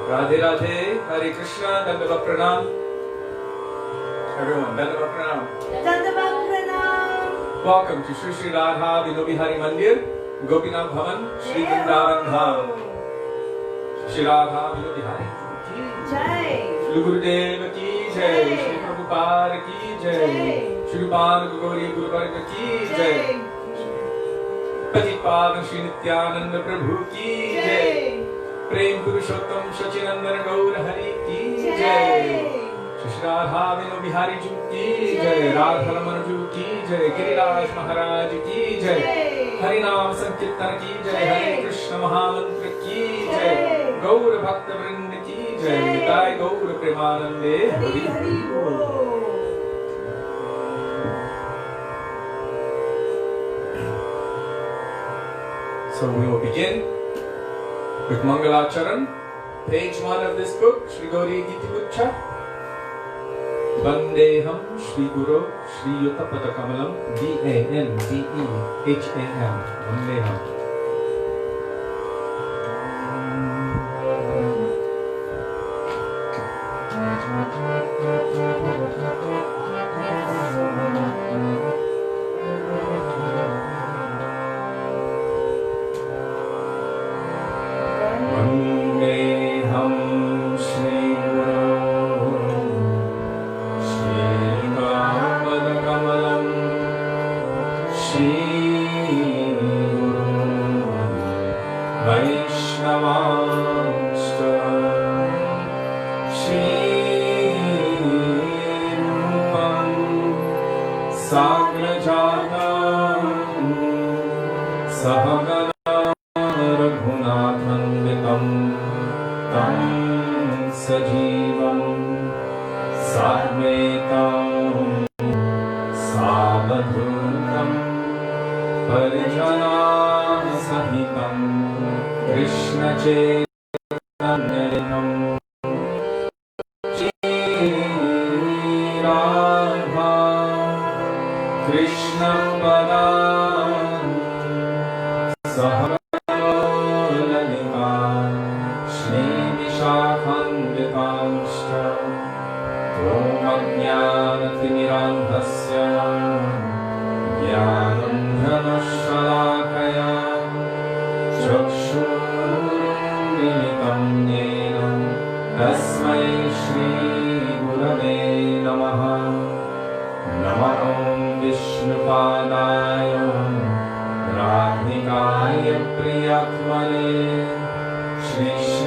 Radhe Radhe, Hare Krishna, Dandava Pranam. Everyone, Dandava Pranam. Dandava Pranam. Welcome to Sri Sri Radha Vinobihari Mandir, Gopinath Bhavan, Sri Vrindavan Dham. Sri Radha Vinobihari ki Jai. Sri Gurudev ki Jai. Sri Prabhupada ki Jai. Sri Rupan Gauri Guru Varga ki Jai. Patipadan Sri Nityananda Prabhu ki Jai. Prem Purushottam Shachinandan Gaur Hari ki Jai. Shri Radha Vinobihari Ju ki Jai. Radha Raman Ju ki Jai. Giriraj Maharaj ki Jai. Harinam Sankirtan ki Jai. Hare Krishna Mahamantra ki Jai. Gaur Bhakta Vrinda ki Jai. Nitai Gaur Premanande Hari Hari Bol. So we will begin with Mangalacharan, page 1 of this book, Shri Gauri Giti Guccha. Vandeham Shri Guru Shri Yuttapada Kamalam Vandeham. Vandeham.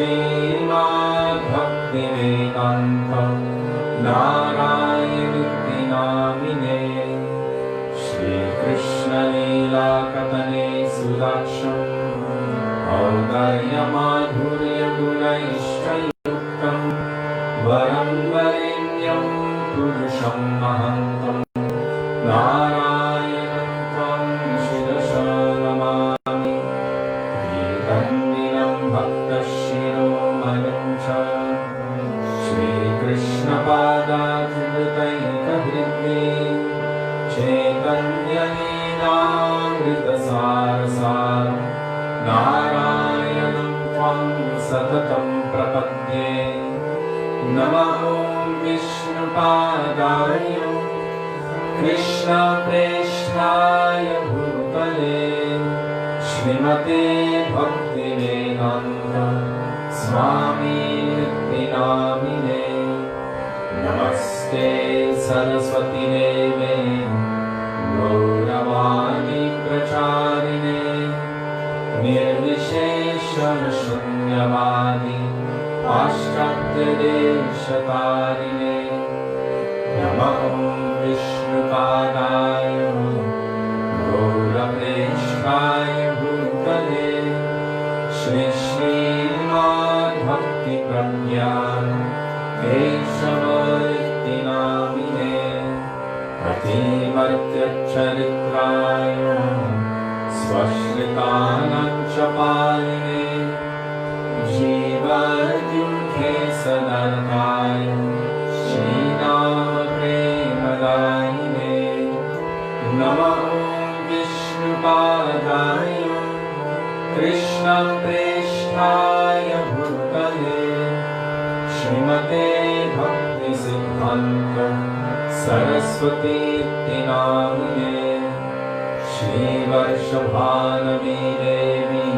Srimad Bhaktivedanta Narayan Namine Shri Krishna Leela Katane Sudaksham Audaya Madhurya Gunaishchayuktam Varam Varenyam Purusham Mahantam Narayanam Tvam Shirasha Namami Vidandinam Bhakta Shiromanam Cha Shri Krishna Pada Judataika Hridvi Chaitanya Leelamrita Sarasaram Narayanam Tvam Satatam Prapadye Namo Vishnupadaya Krishna Preshnaya Bhutale Srimate Bhaktivedanta Swami Nityanamine Namaste Saraswati Deve Gauravani Pracharine Nirvishesha Shunyavadi Paschatya Deshatarine Namo Vishnupadaya Gaurapreshtaya Bhutale Shri Srimad Bhakti Pragyan Keshavariti Namine Pratimartya Charitraya Swashritanam Chapaline Jiva Dyukhe Sadarkaya Srinama Premadayine Namo Vishnupadaya Krishna Preshnaya Bhutale नमते भक्ति सिद्धांत सरस्वती नामिने श्रीवर्षभानवी देवी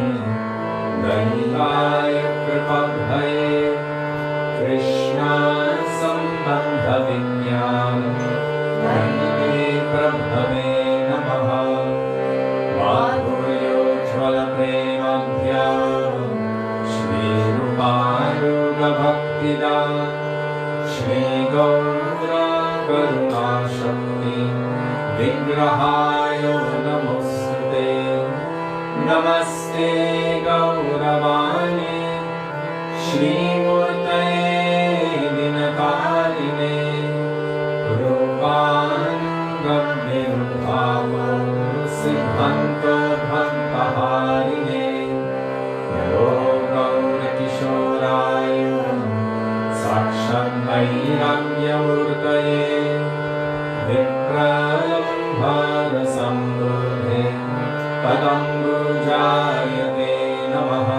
दयिताय कृपाभये कृष्ण संबंध विज्ञान गणिते प्रभवे नमः माधुर्योज्ज्वल प्रेमाभ्या श्रीरूपारूढ भक्तिदा श्रीगौरा करुणा शक्ति विग्रहाय नमोस्तुते नमस्ते गौरवाणी श्रीमूर्तये दिनकारिणे रूपान्गम्यरूपावो सिद्धान्तो भक्तहारिणे नमो गौरकिशोराय साक्षात् वैराग्यमूर्तये विप्रलम्भारसम्बुद्धे पदम्बुजायते नमः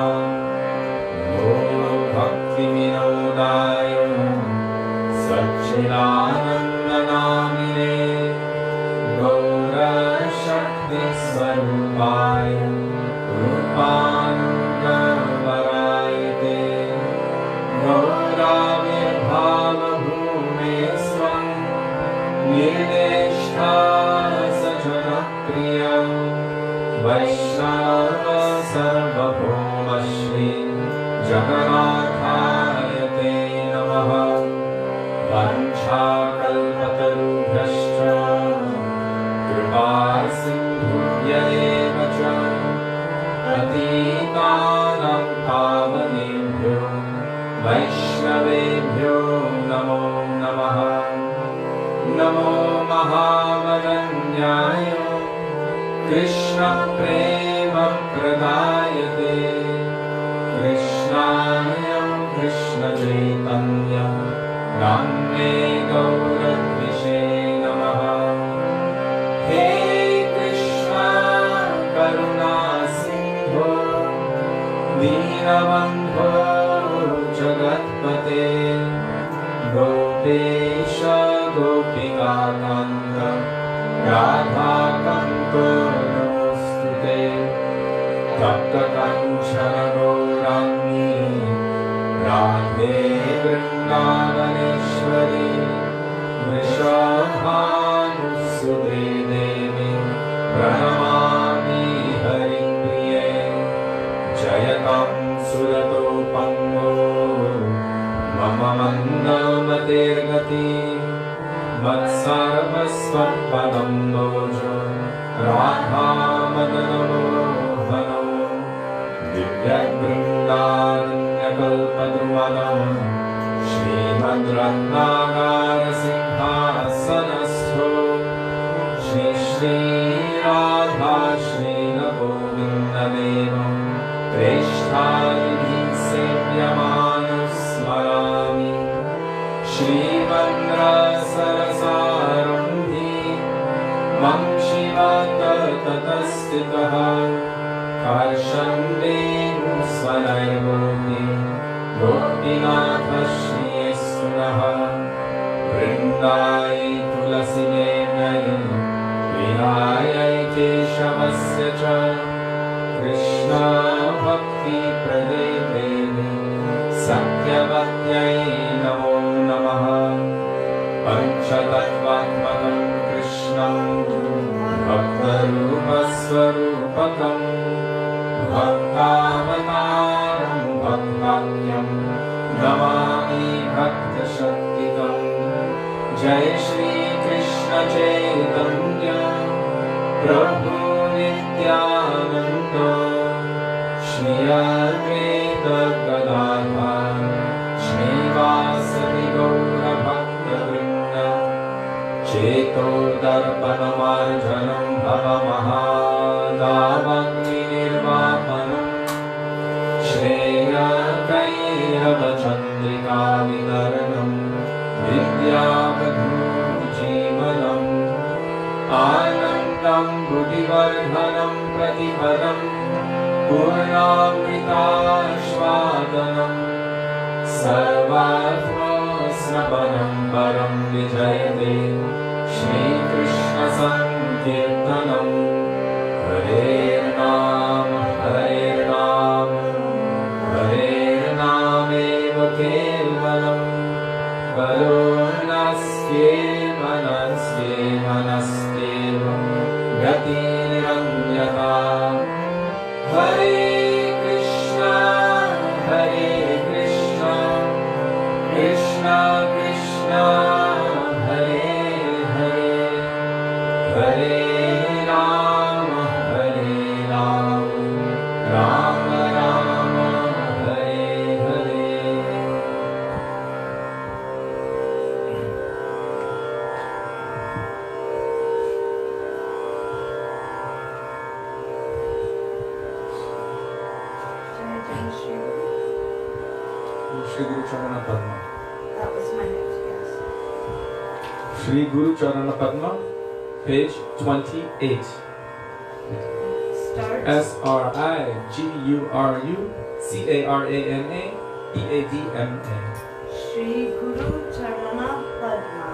भक्तिविनोदाय सच्चिदानन्दनामिने गौरशक्तिस्वरूपाय रूपान्तरवरायते गौराविर्भावभूमे स्वं निर्देष्टा सजनप्रिय वैष्णव सर्वभौमश्री जगन्नाथाय ते नमः वंशाकल्पतरुभ्यश्च कृपासिन्धुभ्येव च पतितानां पावनेभ्यो वैष्णवेभ्यो नमो नमः नमो महावदन्याय कृष्णप्रेमप्रदायते कृष्णाय कृष्णचैतन्य नाम्ने गौरद्विषे नमः हे कृष्ण करुणा सिन्धो दीनबन्धो जगत्पते गोपेश गोपिकाकान्त राधाकान्त नमोऽस्तुते तप्तकाञ्चन गौराङ्गी राधे वृन्दावनेश्वरी वृषभानुसुते देवी प्रणमामि हरिप्रिये जयतां सुरतो पङ्गो मम मन्दमतिर्गति मत्सर्वस्वपदं भोजो राधामदनमोहनो दिव्यवृन्दारण्यकल्पद्रुमनं श्रीमद्रत्नागारसिंहासनस्थो श्री श्रीराधा श्रीनगोविन्ददेवं प्रेष्ठादिभिः सेव्यमानं स्मरामि श्रीमन्द्रसरसारम्भी वंशिवततस्थितः कर्षन्देनुस्वनैर्गोपी गोपीनाथः श्रीयेस्तुनः वृन्दाय तुलसीदेव्यै विहायै केशवस्य च कृष्णभक्तिप्रदे देवी सत्यवत्यै नमो नमः पञ्चतत्त्वात्मकं कृष्णं भक्तरूपस्वरूपकं भक्तावतारं भक्ताख्यं नमामि भक्तशक्तिकं जय श्रीकृष्ण चैतन्य प्रभु नित्यानन्द श्री अद्वैत गदाधर श्रीवासदि गौरभक्तवृन्द चेतो दर्पणमार्जनं भवमहादावग्निर्वापनं श्रेयकैरवचन्द्रिकावितरणं विद्यावधूजीवनम् आनन्दं बुद्धिवर्धनं प्रतिपदं पूर्णामृतास्वादनं सर्वात्मा श्रवणं परं विजयते श्रीकृष्णसङ्कीर्तनं हरेर्नाम हरेर्नाम हरेर्नामेव केवलं कलो मनस्येव गतिरन्यथा हरे Krishna Krishna Krishna Hare Hare Hare Ram Ram Ram Hare Hare Shri Guru Charana Padma. That was my next guess. Shri Guru Charana Padma, page 28. Start. SRIGURUCARANA Shri Guru Charana Padma.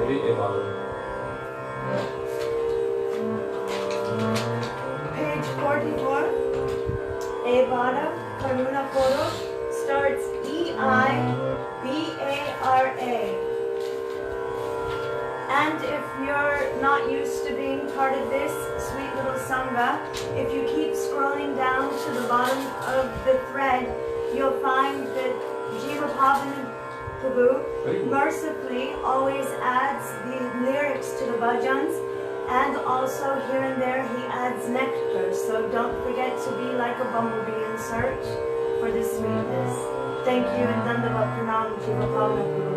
হবে এ বাদন। Page 44. Evara Karuna Koro starts E-I-B-A-R-A. And if you're not used to being part of this sweet little sangha, if you keep scrolling down to the bottom of the thread, you'll find that Jiva Pavan Prabhu mercifully always adds the lyrics to the bhajans, and also here and there he adds nectar. So don't forget to be like a bumblebee in search for this sweetness. Thank you and Dandavat Pranam Jiva Pavan Prabhu.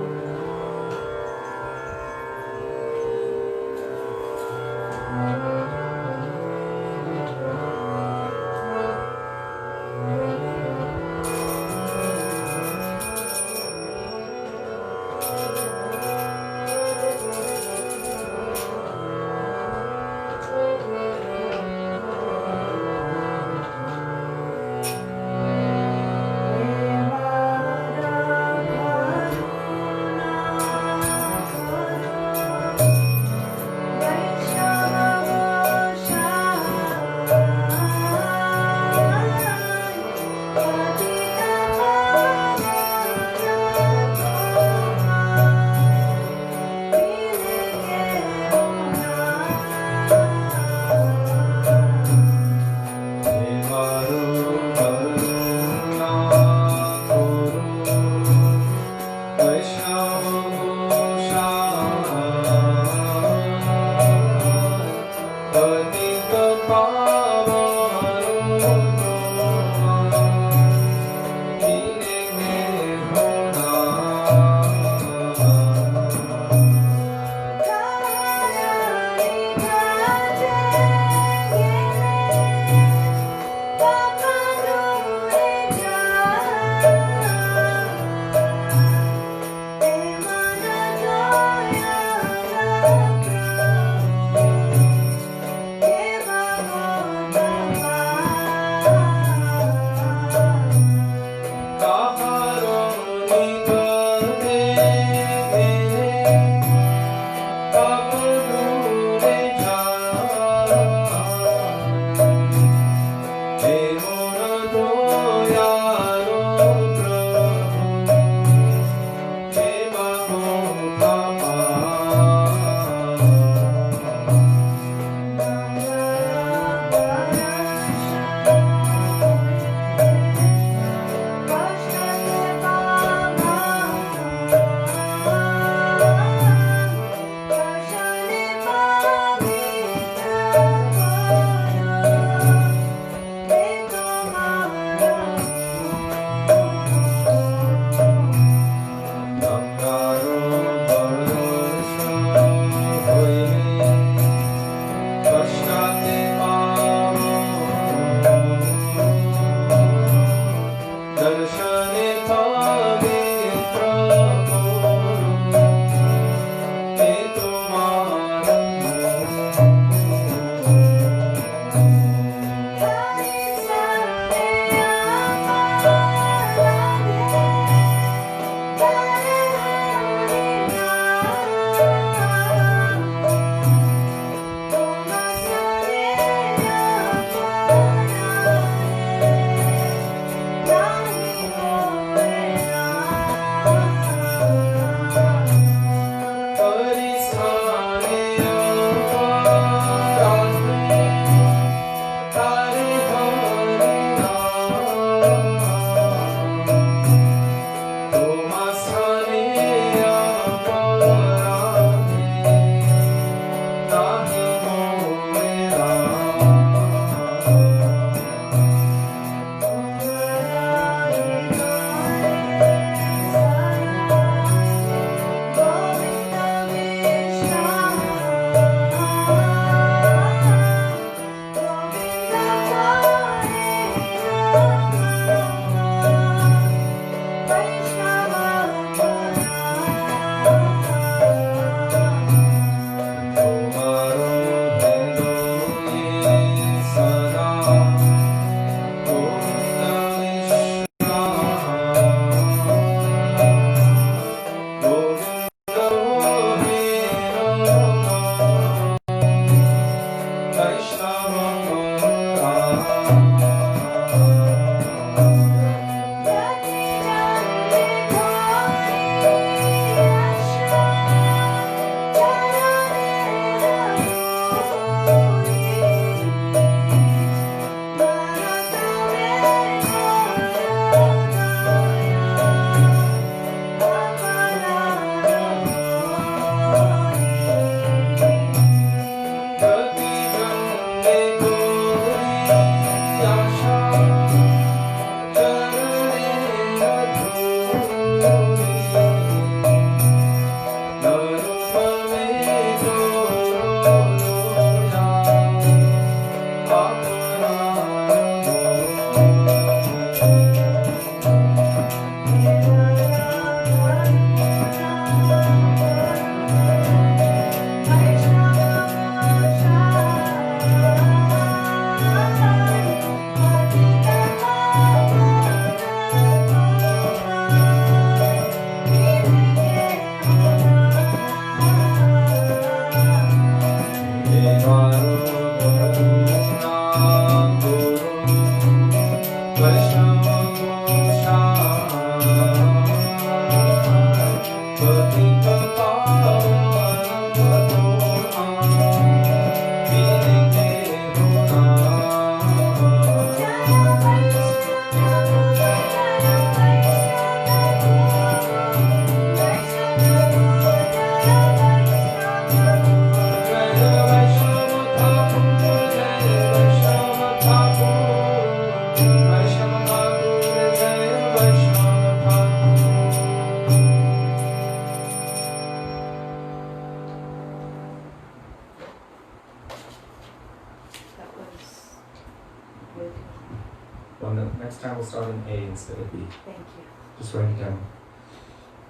Next time we'll start in A instead of B. Thank you. Just write it down.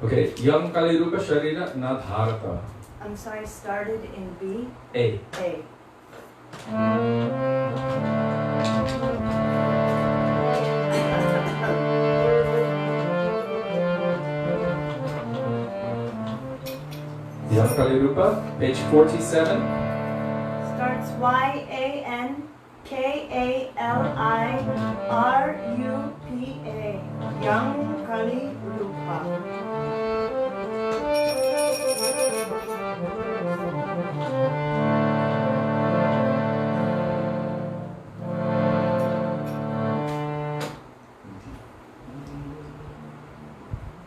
Okay, Yam Kali Rupa Sharira Na Dharata. I'm sorry, started in B? A. A. Yam Kali Rupa, page 47. Starts YANKALIRUPA. Yam Kali Rupa.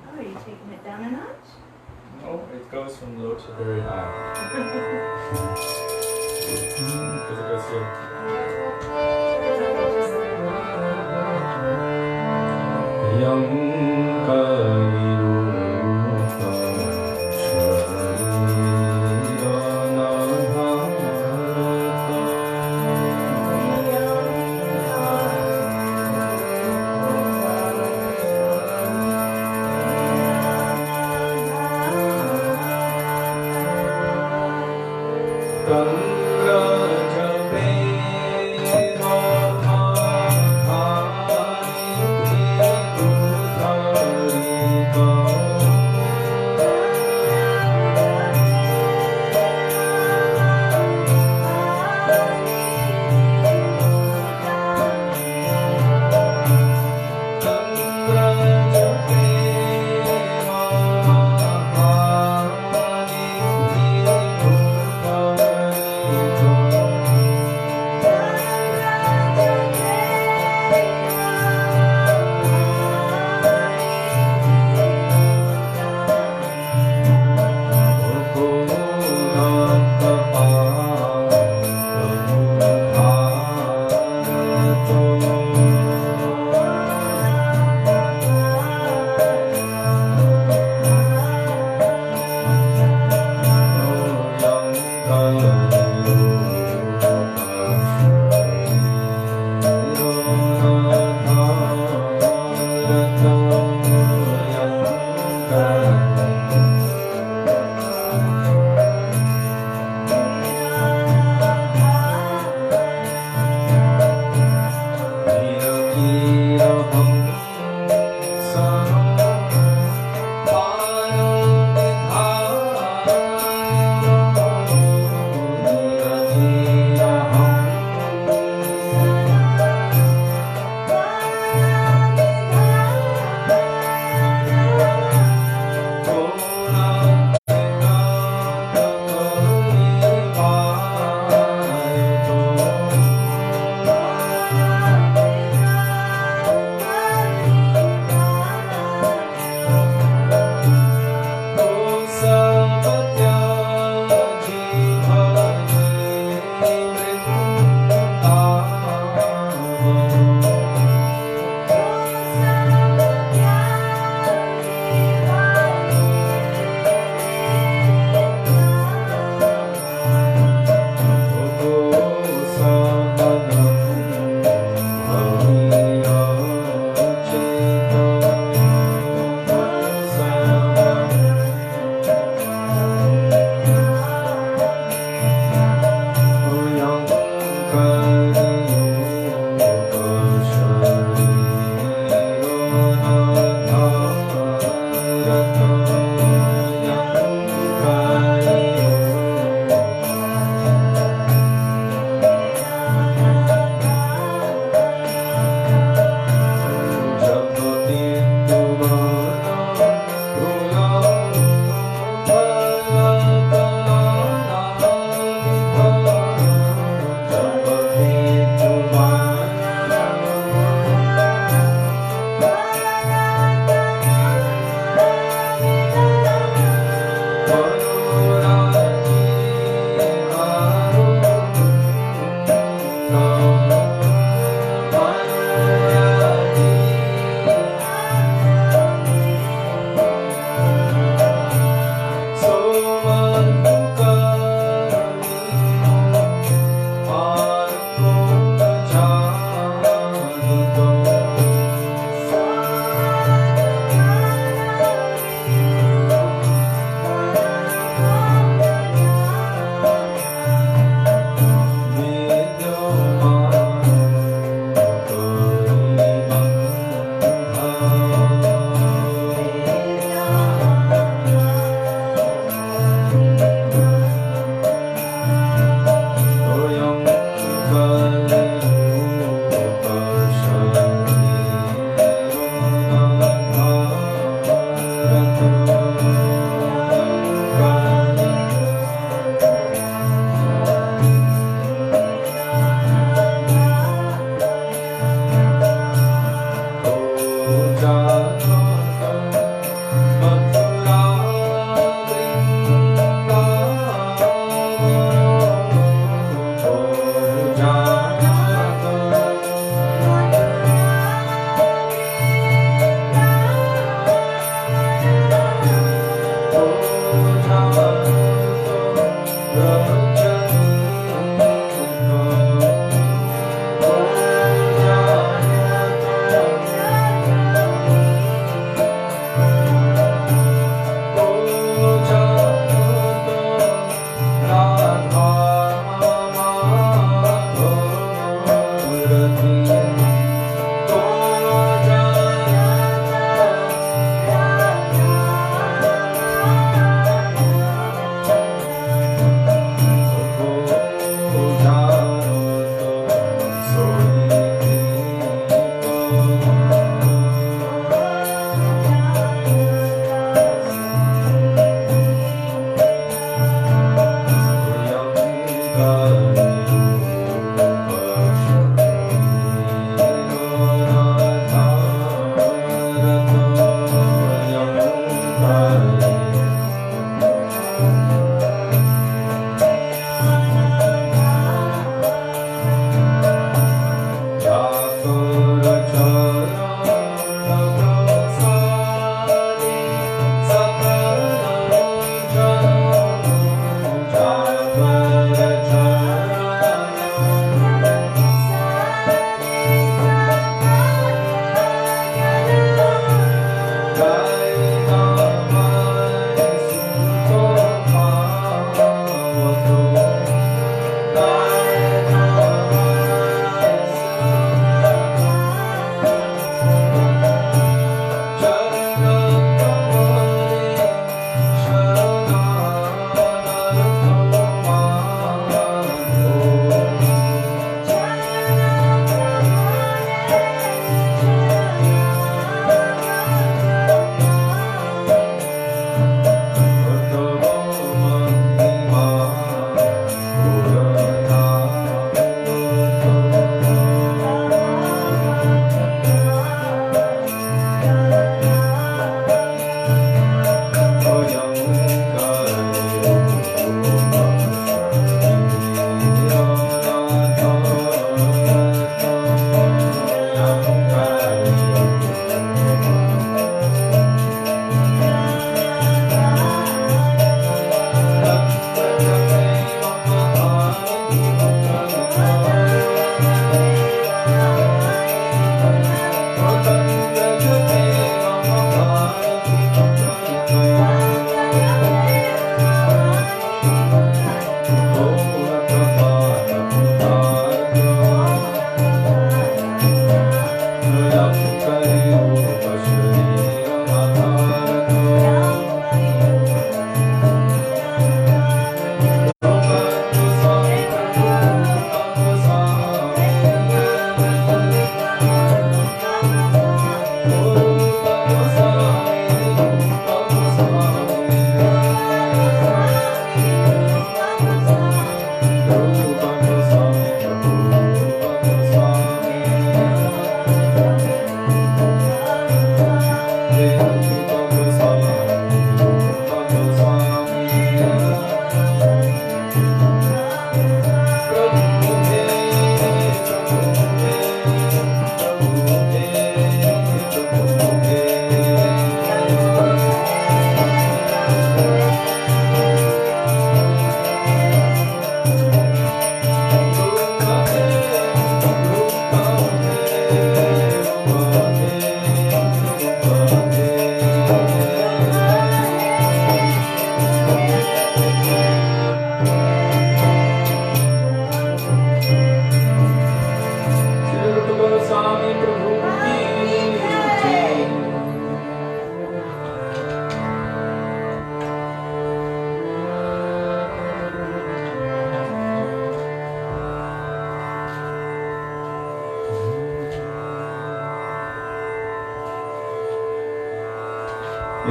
Oh, are you taking it down a notch? No, it goes from low to very high. Because it goes here. Yam Kali Rupa Sharira Na Dharata. Tangra jabe radha dhani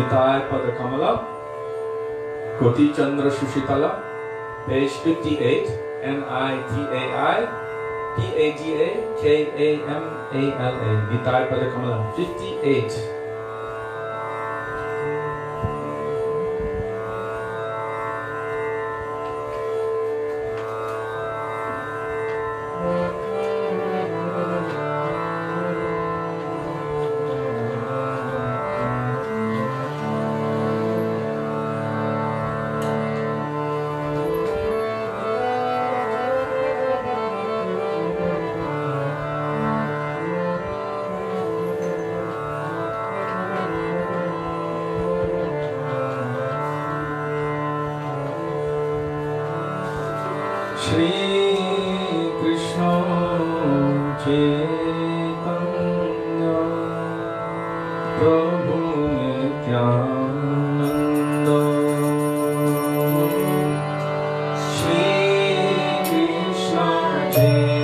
Nitai Pada Kamala, Koti Chandra Sushitala, page 58, Nitai Padakamala, Nitai Pada Kamala, 58. Shri Krishna Chaitanya Prabhu Nityananda Shri Krishna Chaitanya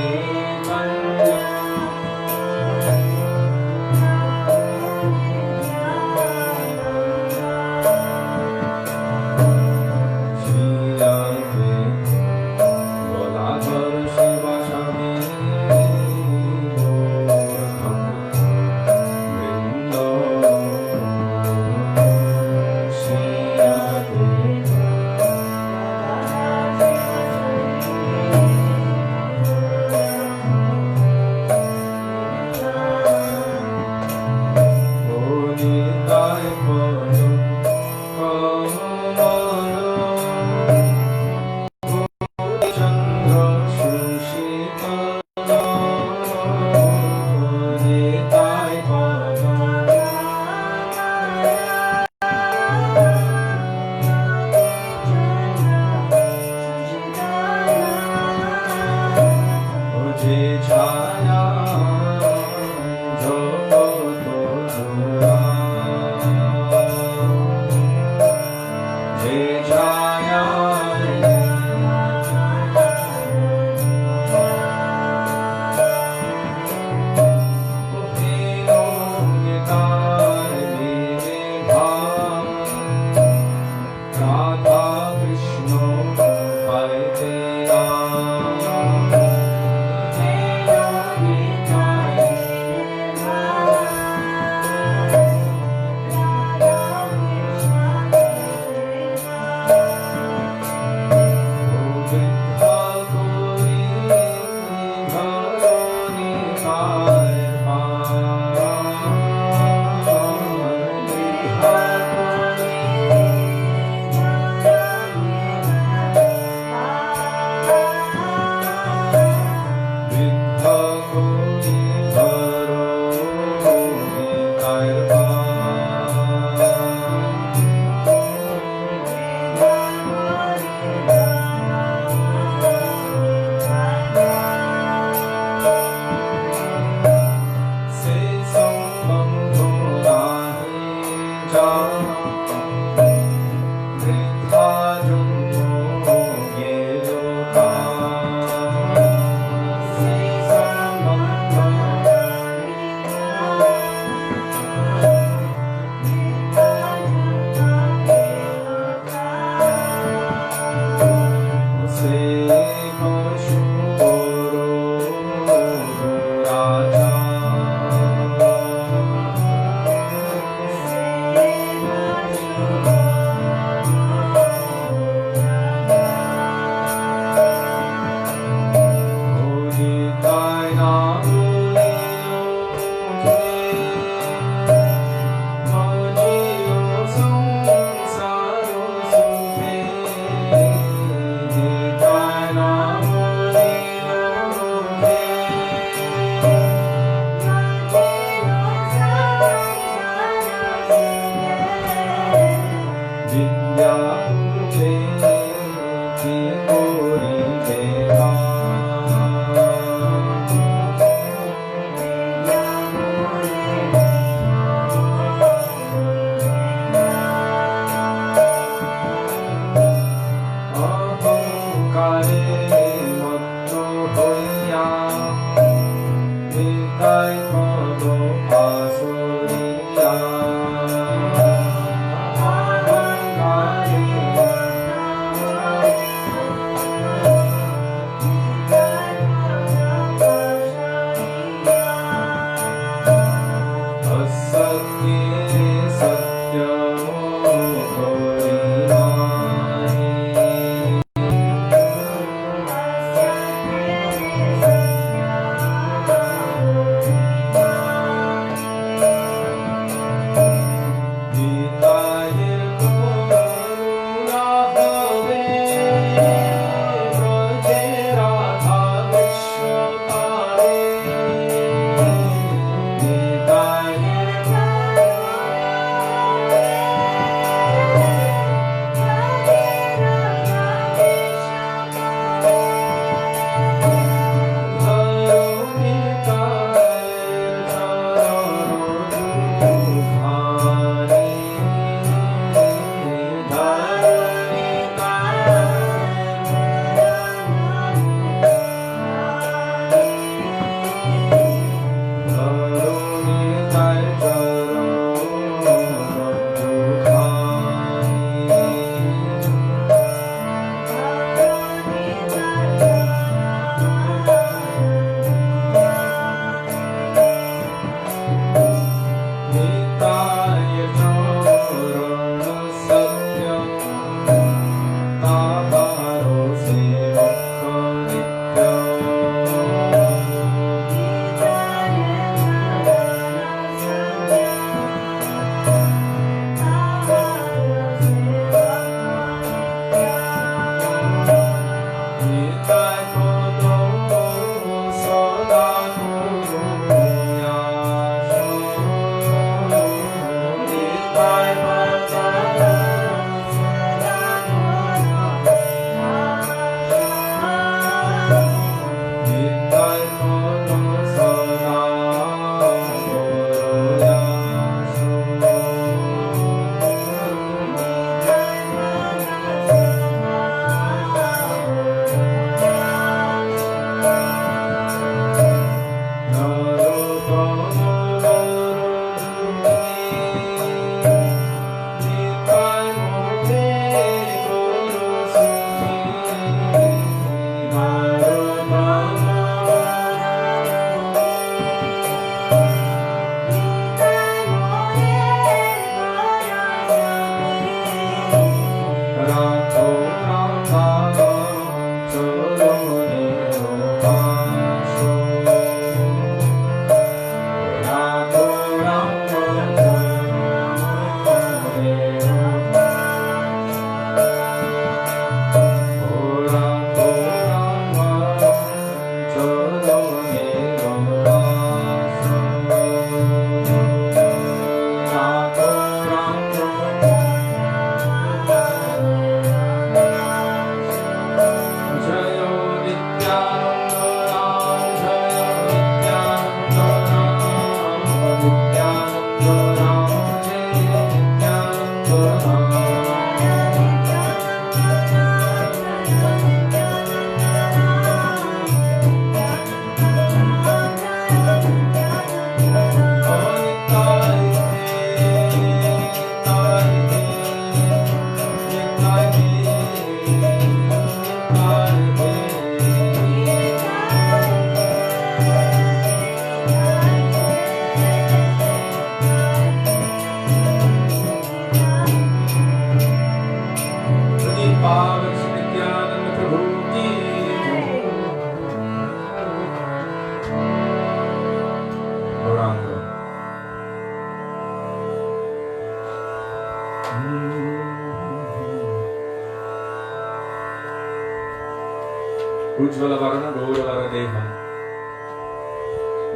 Ujjvala Varana Gaurava Deham.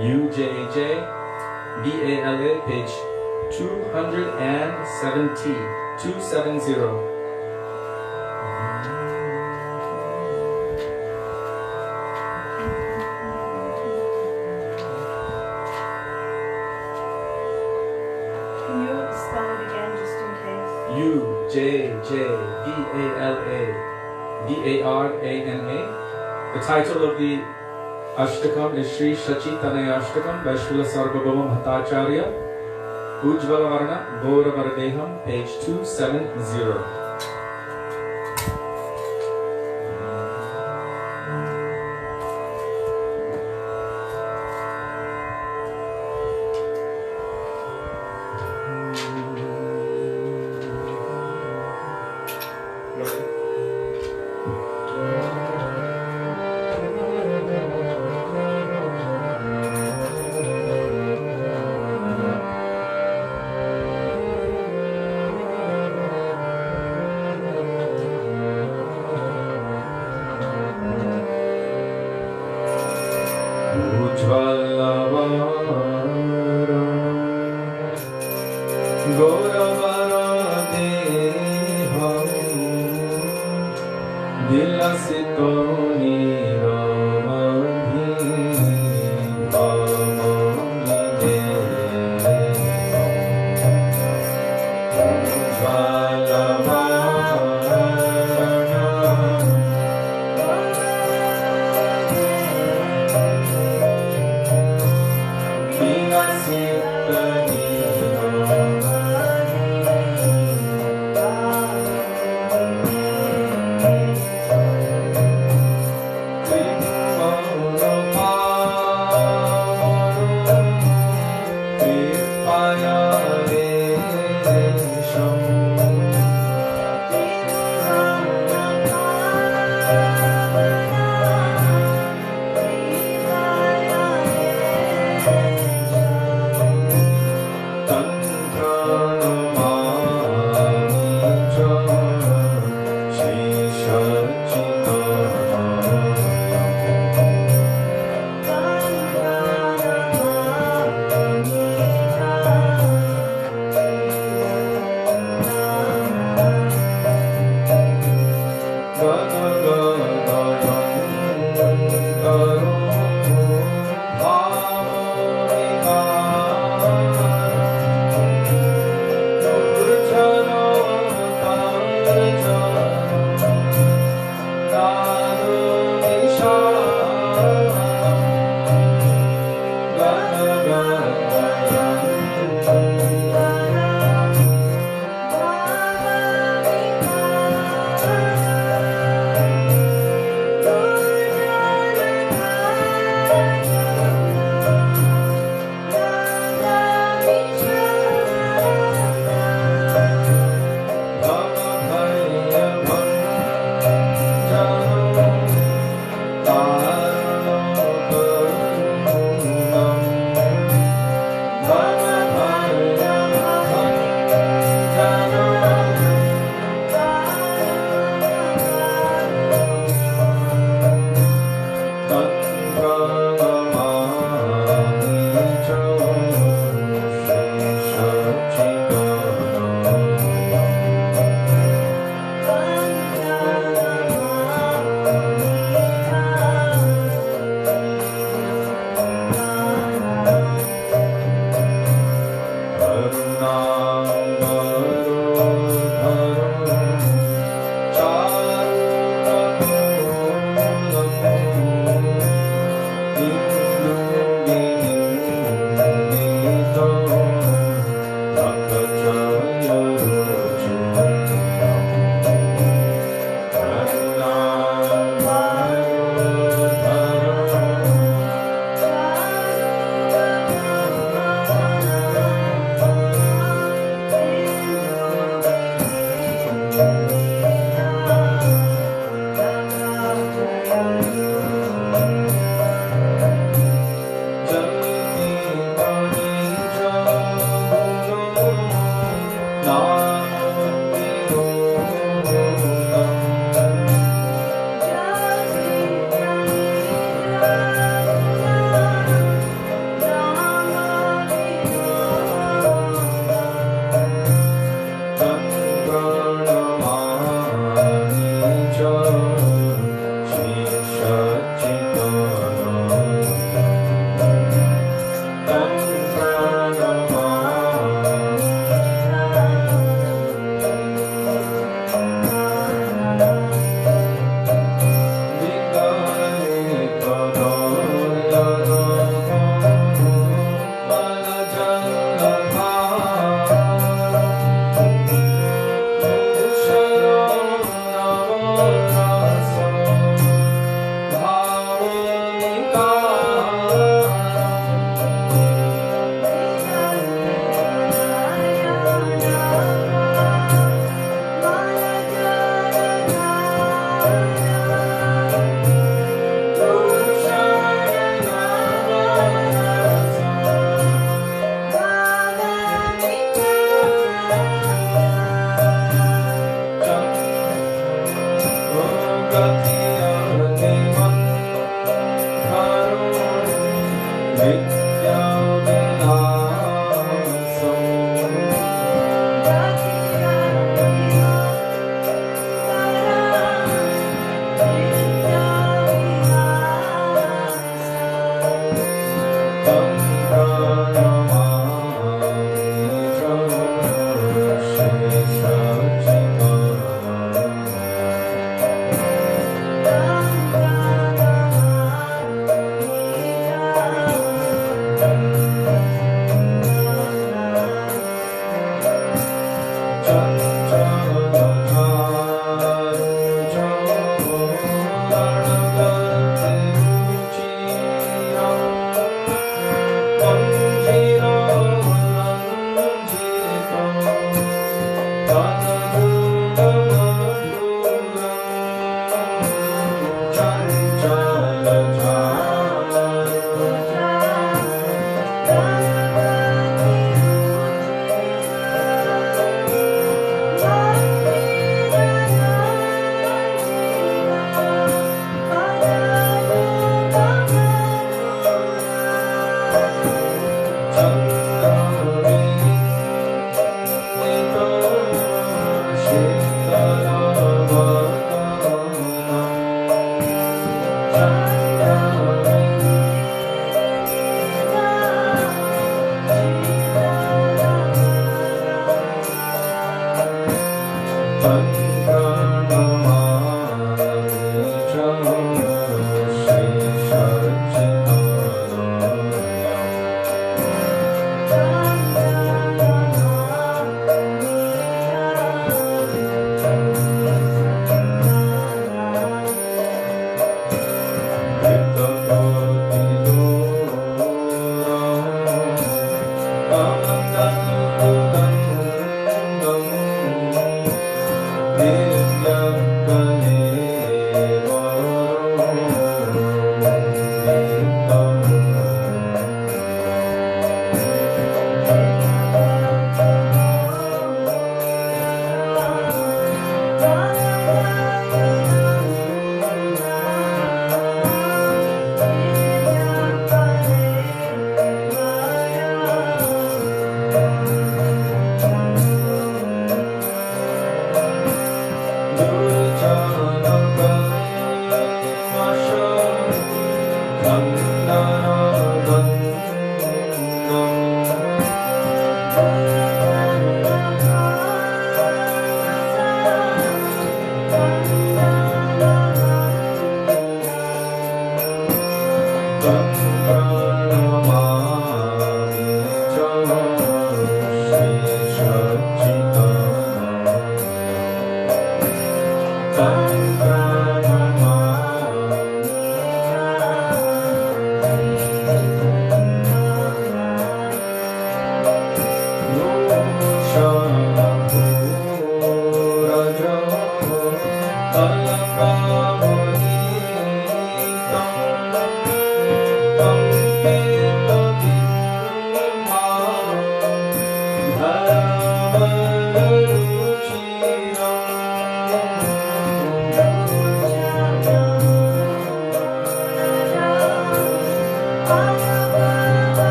UJJ BALA page 270. 270. Can you spell it again just in case? UJJ BALA DARANA. The title of the Ashtakam is Sri Shachitanaya Ashtakam by Srila Sarvabhauma Bhattacharya. Ujjvala Varna Gaura Varadeham, page 270. Thank you.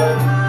Mohan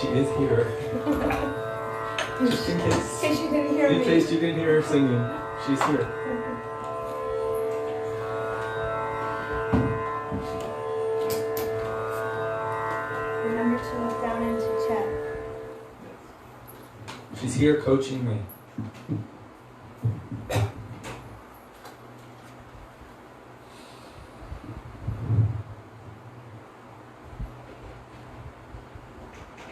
she is here. Just in case. In case you didn't hear me. In case you didn't hear her singing, she's here. Remember to look down into chat. She's here coaching me.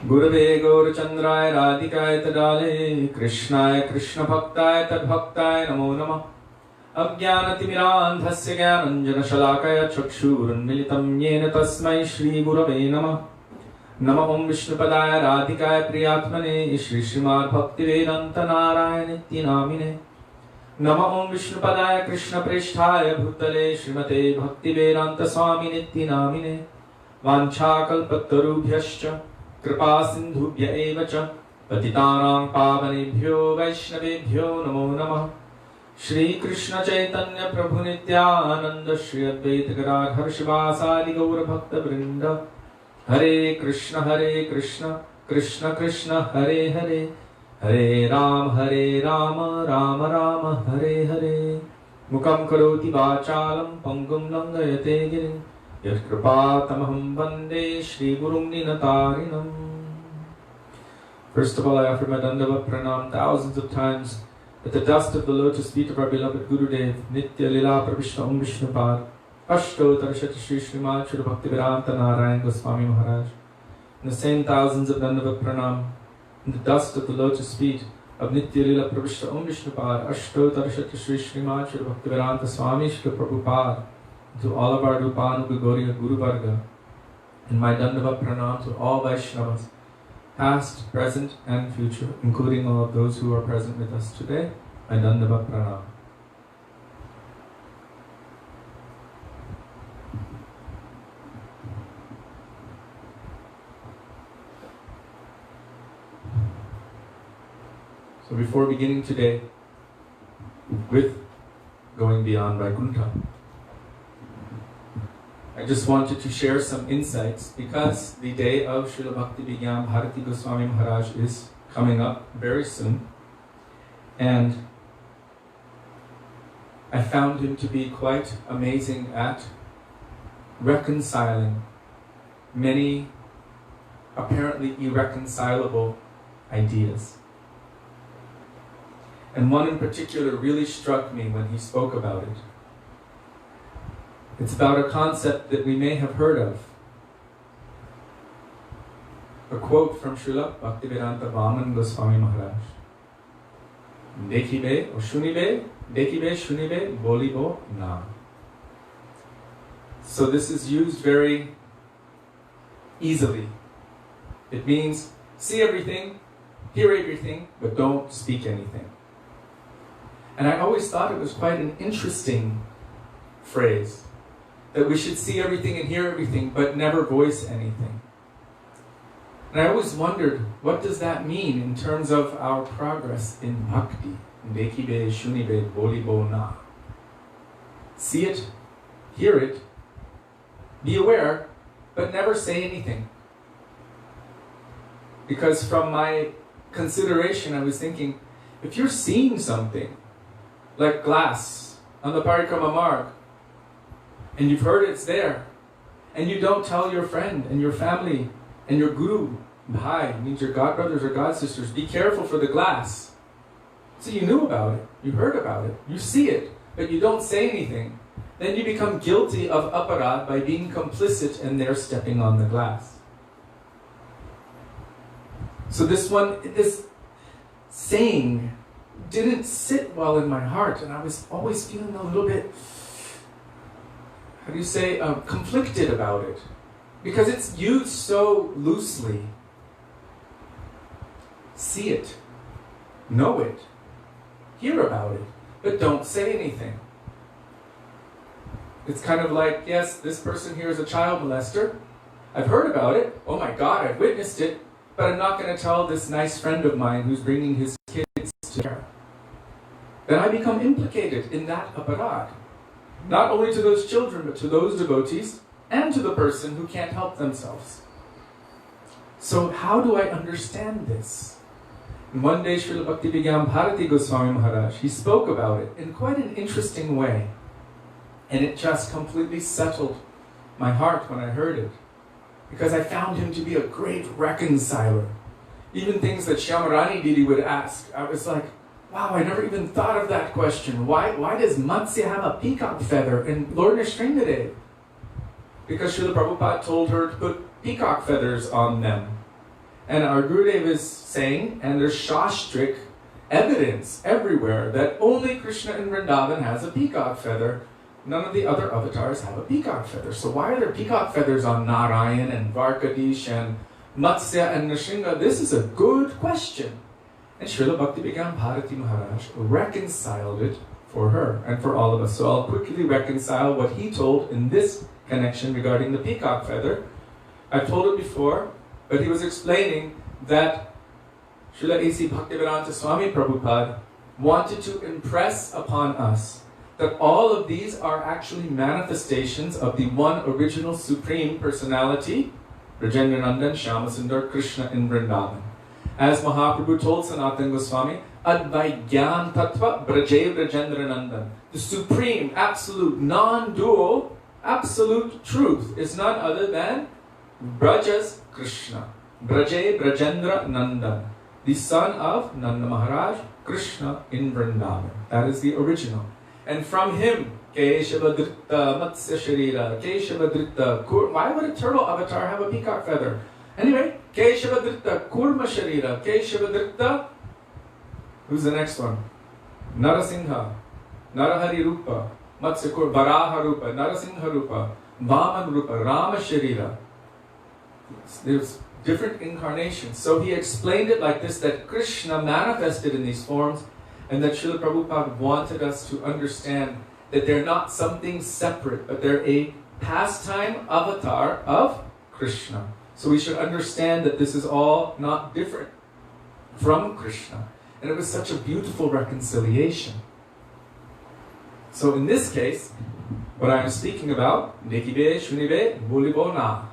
गुरवे गौरचंद्राय राधिकाय तदाले कृष्णाय कृष्ण भक्ताय तद्भक्ताय नमो नमः अज्ञानतिमिरान्धस्य ज्ञानञ्जनशलाकया चक्षुरुन्मिलितं येन तस्मै श्रीगुरवे नमः नमः ॐ विष्णुपदाय राधिकाय प्रियात्मने श्रीमद् भक्तिवेदान्त नारायण नित्यनामिने नमः ॐ विष्णुपदाय कृष्णप्रेष्ठाय भूतले श्रीमते भक्तिवेदान्त स्वामी नित्यनामिने वाञ्छाकल्पतरुभ्यश्च कृपा सिन्धुभ्य एव च पतितानां पावनेभ्यो वैष्णवेभ्यो नमो नमः श्री कृष्ण चैतन्य प्रभु नित्यानंद श्री अद्वैत गदाधर शिवासादि गौर भक्त वृंद हरे कृष्ण कृष्ण कृष्ण हरे हरे हरे राम राम राम हरे हरे मुखं करोति वाचालं पंगुं लंघयते गिरिं यत्कृपातमहं वन्दे श्रीगुरुं निनतारिणम्. First of all, I offer my Dandavat Pranam thousands of times at the dust of the lotus feet of our beloved Gurudev, Nitya Lila Pravishna Om Vishnupad, Astottara Shri Srimad Srila Bhaktivedanta Narayan Goswami Maharaja. And the same thousands of Dandavat Pranam in the dust of the lotus feet of Nitya Lila Pravishna Om Vishnupad, Astottara Shri Srimad Srila Bhaktivedanta Swami Srila Prabhupada, to all of our Rupanuga Gauriya Guru Varga, and my Dandavat Pranam to all Vaishnavas, past, present, and future, including all of those who are present with us today. My Dandavat Pranam. So before beginning today with going beyond Vaikuntha, I just wanted to share some insights because the day of Srila Bhaktivedanta Bharati Goswami Maharaj is coming up very soon, and I found him to be quite amazing at reconciling many apparently irreconcilable ideas. And one in particular really struck me when he spoke about it. It's about a concept that we may have heard of. A quote from Srila Bhaktivedanta Vaman Goswami Maharaj. Dekhibe or shunibe, bolibo na. So this is used very easily. It means see everything, hear everything, but don't speak anything. And I always thought it was quite an interesting phrase, that we should see everything and hear everything, but never voice anything. And I always wondered, what does that mean in terms of our progress in bhakti? Dekibe, shunibe, bolibo na. See it, hear it, be aware, but never say anything. Because from my consideration, I was thinking, if you're seeing something, like glass on the parikrama marg, and you've heard it's there, and you don't tell your friend and your family and your guru, bhai, means your godbrothers or godsisters, be careful for the glass. So you knew about it, you heard about it, you see it, but you don't say anything. Then you become guilty of aparad by being complicit and they're stepping on the glass. So this saying didn't sit well in my heart, and I was always feeling a little bit, conflicted about it, because it's used so loosely. See it, know it, hear about it, but don't say anything. It's kind of like, yes, this person here is a child molester. I've heard about it. Oh my God, I've witnessed it, but I'm not going to tell this nice friend of mine who's bringing his kids to care. Then I become implicated in that aparad. Not only to those children, but to those devotees and to the person who can't help themselves. So how do I understand this? And one day Srila Bhaktivedanta Goswami Maharaj, he spoke about it in quite an interesting way. And it just completely settled my heart when I heard it. Because I found him to be a great reconciler. Even things that Shyamarani Didi would ask, I was like, wow, I never even thought of that question. Why does Matsya have a peacock feather in Lord Nrsimhadev? Because Srila Prabhupada told her to put peacock feathers on them. And our Gurudev is saying, and there's shastric evidence everywhere, that only Krishna in Vrindavan has a peacock feather. None of the other avatars have a peacock feather. So why are there peacock feathers on Narayan and Varkadish and Matsya and Nrsimha? This is a good question. And Srila Bhaktivedanta Maharaj reconciled it for her and for all of us. So I'll quickly reconcile what he told in this connection regarding the peacock feather. I've told it before, but he was explaining that Srila A.C. Bhaktivedanta Swami Prabhupada wanted to impress upon us that all of these are actually manifestations of the one original Supreme Personality, Brajendranandan Shyamasundar Krishna in Vrindavan. As Mahaprabhu told Sanatan Goswami, Advaigyan Tattva Braje Brajendranandan. The supreme, absolute, non-dual, absolute truth is none other than Braja's Krishna. Braje Brajendra Nandan. The son of Nanda Maharaj, Krishna in Vrindavan. That is the original. And from him, Keshava Dritta Matsya Sharira, Keshava Dritta Kur. Why would a turtle avatar have a peacock feather? Anyway, Keshava Dritta Kurma Sharira, Keshava Dritta. Who's the next one? Narasingha, Narahari Rupa, Matsya Kur, Varaha Rupa, Narasingha Rupa, Vaman Rupa, Rama Sharira. There's different incarnations. So he explained it like this, that Krishna manifested in these forms, and that Srila Prabhupada wanted us to understand that they're not something separate, but they're a pastime avatar of Krishna. So we should understand that this is all not different from Krishna. And it was such a beautiful reconciliation. So in this case, what I'm speaking about, Nekibe, Shunibe, Bulibo Na.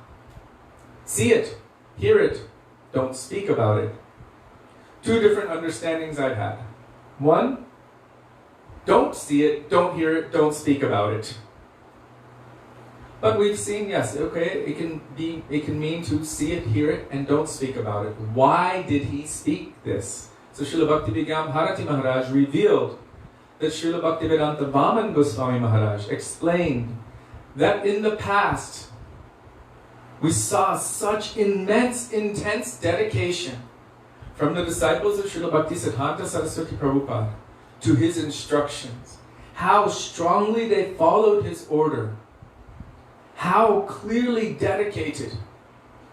See it, hear it, don't speak about it. Two different understandings I've had. One, don't see it, don't hear it, don't speak about it. But we've seen, yes, okay, it can mean to see it, hear it, and don't speak about it. Why did he speak this? So Srila Bhaktivedanta Maharaj revealed that Srila Bhaktivedanta Vaman Goswami Maharaj explained that in the past we saw such immense, intense dedication from the disciples of Srila Bhaktisiddhanta Saraswati Prabhupada to his instructions. How strongly they followed his order. How clearly dedicated,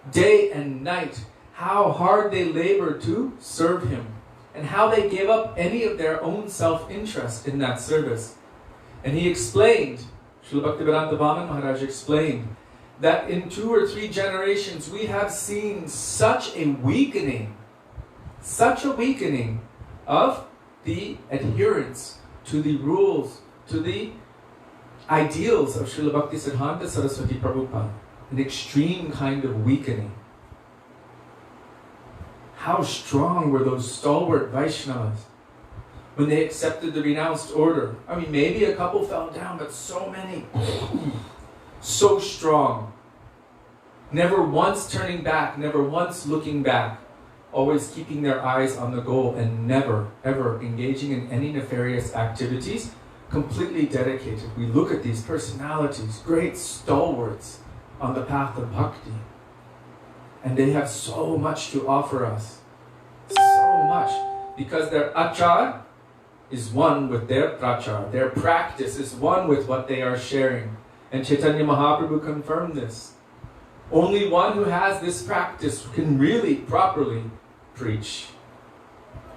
day and night, how hard they labored to serve him, and how they gave up any of their own self-interest in that service. And he explained, Srila Bhaktivedanta Vaman Maharaj explained, that in 2 or 3 generations we have seen such a weakening of the adherence to the rules, to the ideals of Srila Bhaktisiddhanta Saraswati Prabhupada. An extreme kind of weakening. How strong were those stalwart Vaishnavas when they accepted the renounced order? I mean, maybe a couple fell down, but so many. So strong. Never once turning back, never once looking back. Always keeping their eyes on the goal and never, ever engaging in any nefarious activities. Completely dedicated. We look at these personalities, great stalwarts on the path of bhakti. And they have so much to offer us. So much. Because their achar is one with their prachar. Their practice is one with what they are sharing. And Chaitanya Mahaprabhu confirmed this. Only one who has this practice can really properly preach.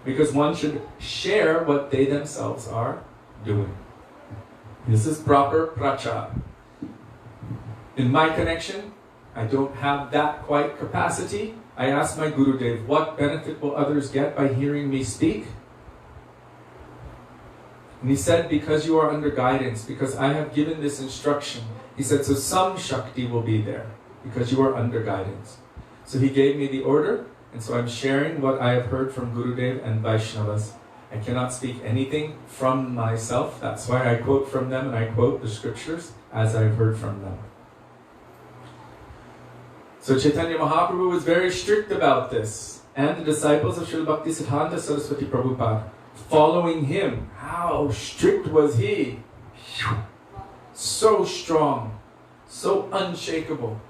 Because one should share what they themselves are doing. This is proper prachar. In my connection, I don't have that quite capacity. I asked my Gurudev, what benefit will others get by hearing me speak? And he said, because you are under guidance, because I have given this instruction. He said, so some Shakti will be there, because you are under guidance. So he gave me the order, and so I'm sharing what I have heard from Gurudev and Vaishnavas. I cannot speak anything from myself. That's why I quote from them and I quote the scriptures as I've heard from them. So Chaitanya Mahaprabhu was very strict about this. And the disciples of Srila Bhaktisiddhanta Saraswati Prabhupada, following him, how strict was he? So strong, so unshakable.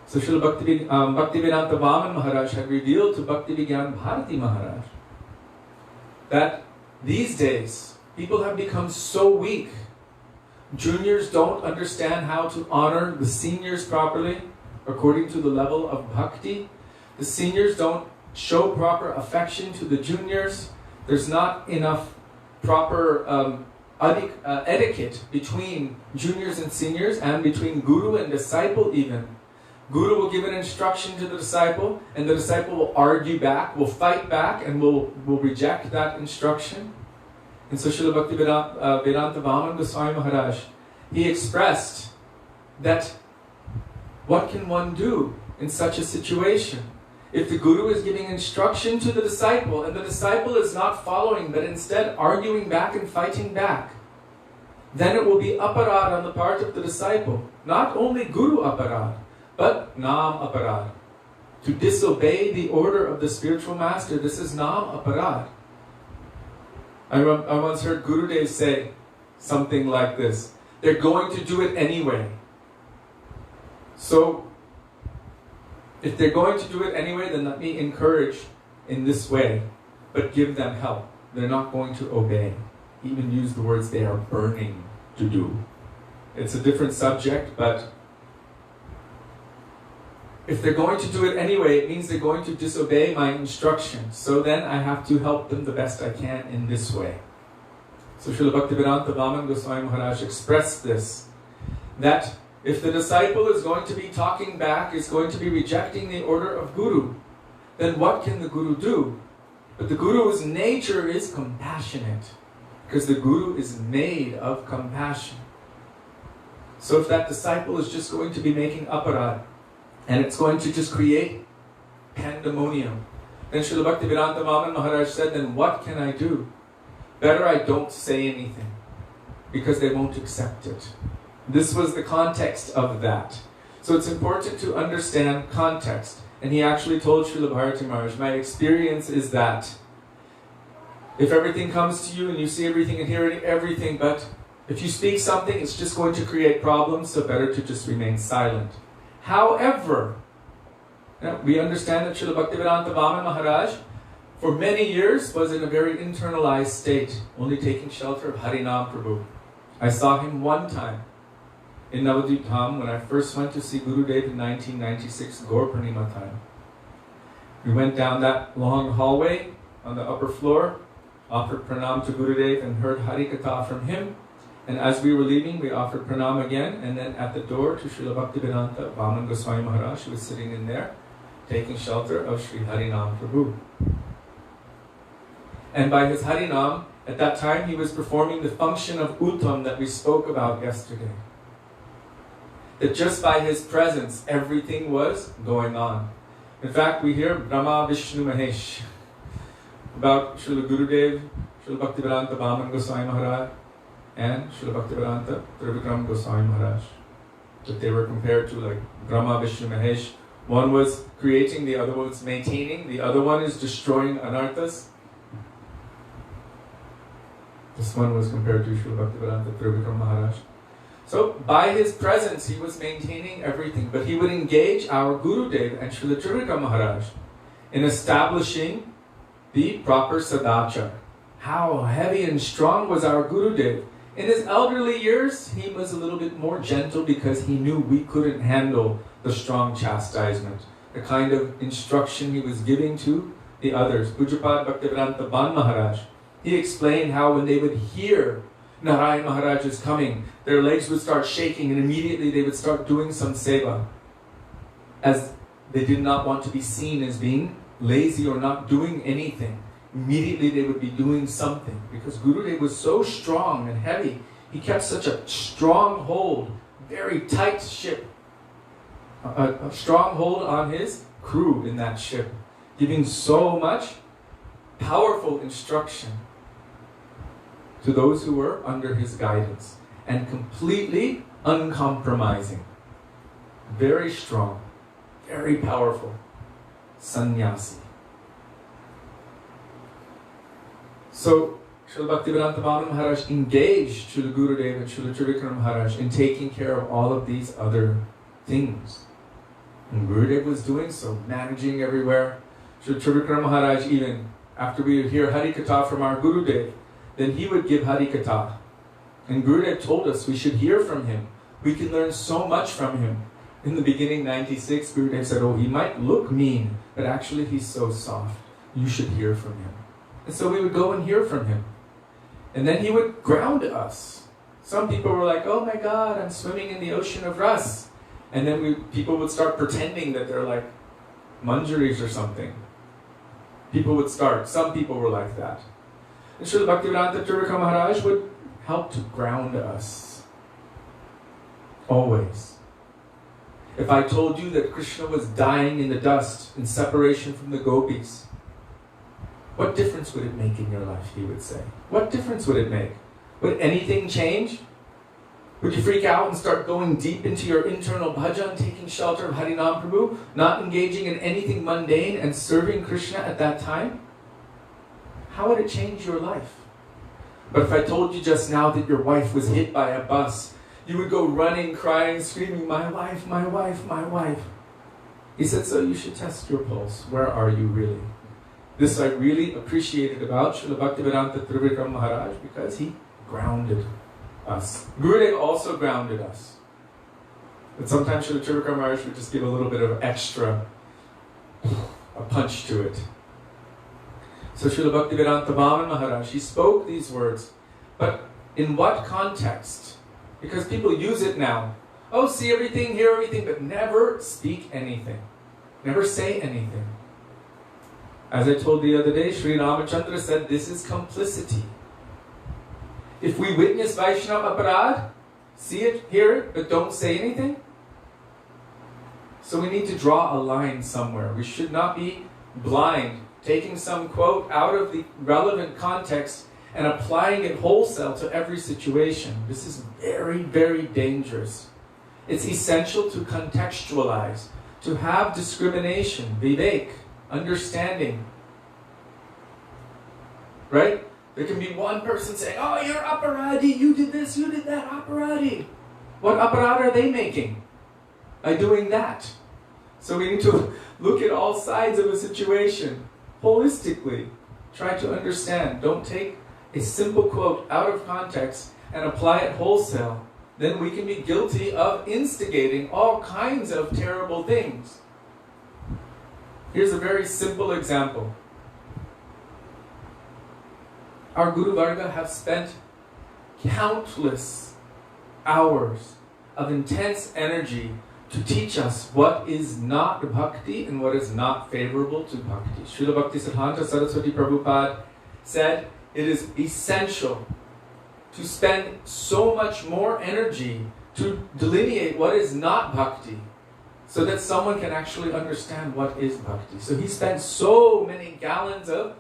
So Srila Bhaktivedanta Vaman Maharaj had revealed to Bhaktivedanta Bharati Maharaj that these days people have become so weak. Juniors don't understand how to honor the seniors properly according to the level of bhakti. The seniors don't show proper affection to the juniors. There's not enough proper etiquette between juniors and seniors, and between guru and disciple even. Guru will give an instruction to the disciple, and the disciple will argue back, will fight back, and will reject that instruction. And so Srila Bhaktivedanta Vaman Goswami Maharaj, he expressed that what can one do in such a situation? If the Guru is giving instruction to the disciple, and the disciple is not following, but instead arguing back and fighting back, then it will be aparad on the part of the disciple. Not only Guru aparad, but Nam aparad. To disobey the order of the spiritual master, this is Nam aparad. I once heard Gurudev say something like this: they're going to do it anyway. So, if they're going to do it anyway, then let me encourage in this way, but give them help. They're not going to obey. He even used the words they are burning to do. It's a different subject, but if they're going to do it anyway, it means they're going to disobey my instructions. So then I have to help them the best I can in this way. So Srila Bhaktivedanta Vaman Goswami Maharaj expressed this, that if the disciple is going to be talking back, is going to be rejecting the order of Guru, then what can the Guru do? But the Guru's nature is compassionate, because the Guru is made of compassion. So if that disciple is just going to be making aparad, and it's going to just create pandemonium, then Srila Bhaktivedanta Vaman Maharaj said, then what can I do? Better I don't say anything, because they won't accept it. This was the context of that. So it's important to understand context. And he actually told Srila Bharati Maharaj, my experience is that if everything comes to you and you see everything and hear everything, but if you speak something, it's just going to create problems, so better to just remain silent. However, we understand that Srila Bhaktivedanta Vaman Maharaj, for many years, was in a very internalized state, only taking shelter of Harinam Prabhu. I saw him one time in Navadvip Dham when I first went to see Gurudev in 1996, Gaur Purnima time. We went down that long hallway on the upper floor, offered pranam to Gurudev and heard Hari Katha from him. And as we were leaving, we offered pranam again, and then at the door to Srila Bhaktivedanta Vaman Goswami Maharaj, who was sitting in there, taking shelter of Sri Harinam Prabhu. And by his Harinam, at that time he was performing the function of Uttam that we spoke about yesterday. That just by his presence, everything was going on. In fact, we hear Brahma, Vishnu, Mahesh about Srila Gurudev, Srila Bhaktivedanta Vaman Goswami Maharaj, and Srila Bhaktivedanta Trivikram Goswami Maharaj. That they were compared to like Brahma, Vishnu, Mahesh. One was creating, the other was maintaining, the other one is destroying anarthas. This one was compared to Srila Bhaktivedanta Trivikram Maharaj. So by his presence, he was maintaining everything. But he would engage our Gurudev and Srila Trivikram Maharaj in establishing the proper sadachar. How heavy and strong was our Gurudev. In his elderly years, he was a little bit more gentle because he knew we couldn't handle the strong chastisement, the kind of instruction he was giving to the others. Pujapad Bhaktivedanta Ban Maharaj, he explained how when they would hear Narayan Maharaj is coming, their legs would start shaking and immediately they would start doing some seva, as they did not want to be seen as being lazy or not doing anything. Immediately they would be doing something, because Gurudev was so strong and heavy. He kept such a strong hold, very tight ship. a stronghold on his crew in that ship, giving so much powerful instruction to those who were under his guidance, and completely uncompromising. Very strong, very powerful sannyasi. So Srila Bhaktivedanta Maharaj engaged Srila Gurudev and Srila Trivikram Maharaj in taking care of all of these other things. And Gurudev was doing so, managing everywhere. Srila Trivikram Maharaj, even after we would hear Harikatha from our Gurudev, then he would give Harikatha. And Gurudev told us we should hear from him. We can learn so much from him. In the beginning, 96, Gurudev said, oh, he might look mean, but actually he's so soft. You should hear from him. And so we would go and hear from him. And then he would ground us. Some people were like, oh my God, I'm swimming in the ocean of ras. And then people would start pretending that they're like manjaris or something. Some people were like that. And Srila Bhaktivedanta Trivikram Maharaj would help to ground us. Always. If I told you that Krishna was dying in the dust, in separation from the gopis, what difference would it make in your life, he would say? What difference would it make? Would anything change? Would you freak out and start going deep into your internal bhajan, taking shelter of Harinam Prabhu, not engaging in anything mundane and serving Krishna at that time? How would it change your life? But if I told you just now that your wife was hit by a bus, you would go running, crying, screaming, my wife, my wife, my wife. He said, so you should test your pulse. Where are you really? This I really appreciated about Srila Bhaktivedanta Trivikram Maharaj, because he grounded us. Gurudev also grounded us. But sometimes Srila Trivikram Maharaj would just give a little bit of extra, a punch to it. So Srila Bhaktivedanta Maharaj, he spoke these words, but in what context? Because people use it now. Oh, see everything, hear everything, but never speak anything. Never say anything. As I told the other day, Sri Ramachandra said, this is complicity. If we witness Vaishnava aparad, see it, hear it, but don't say anything. So we need to draw a line somewhere. We should not be blind, taking some quote out of the relevant context and applying it wholesale to every situation. This is very, very dangerous. It's essential to contextualize, to have discrimination, vivek, understanding. Right? There can be one person saying, oh, you're aparadi, you did this, you did that, aparadi. What aparad are they making by doing that? So we need to look at all sides of a situation holistically. Try to understand. Don't take a simple quote out of context and apply it wholesale. Then we can be guilty of instigating all kinds of terrible things. Here's a very simple example. Our Guru Varga have spent countless hours of intense energy to teach us what is not bhakti and what is not favorable to bhakti. Srila Bhakti Siddhanta Saraswati Prabhupada said it is essential to spend so much more energy to delineate what is not bhakti, so that someone can actually understand what is bhakti. So he spent so many gallons of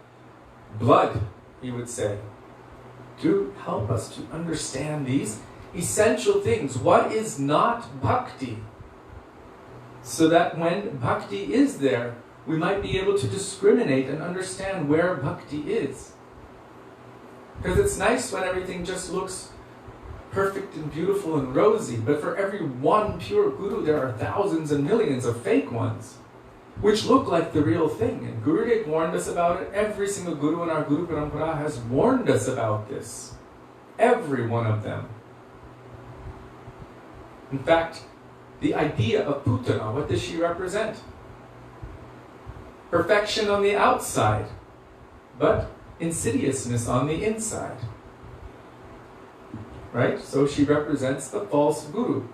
blood, he would say, to help us to understand these essential things. What is not bhakti? So that when bhakti is there, we might be able to discriminate and understand where bhakti is. Because it's nice when everything just looks perfect and beautiful and rosy, but for every one pure guru, there are thousands and millions of fake ones, which look like the real thing. And Gurudev warned us about it. Every single guru in our Guru Parampara has warned us about this. Every one of them. In fact, the idea of Putana, what does she represent? Perfection on the outside, but insidiousness on the inside. Right? So she represents the false guru.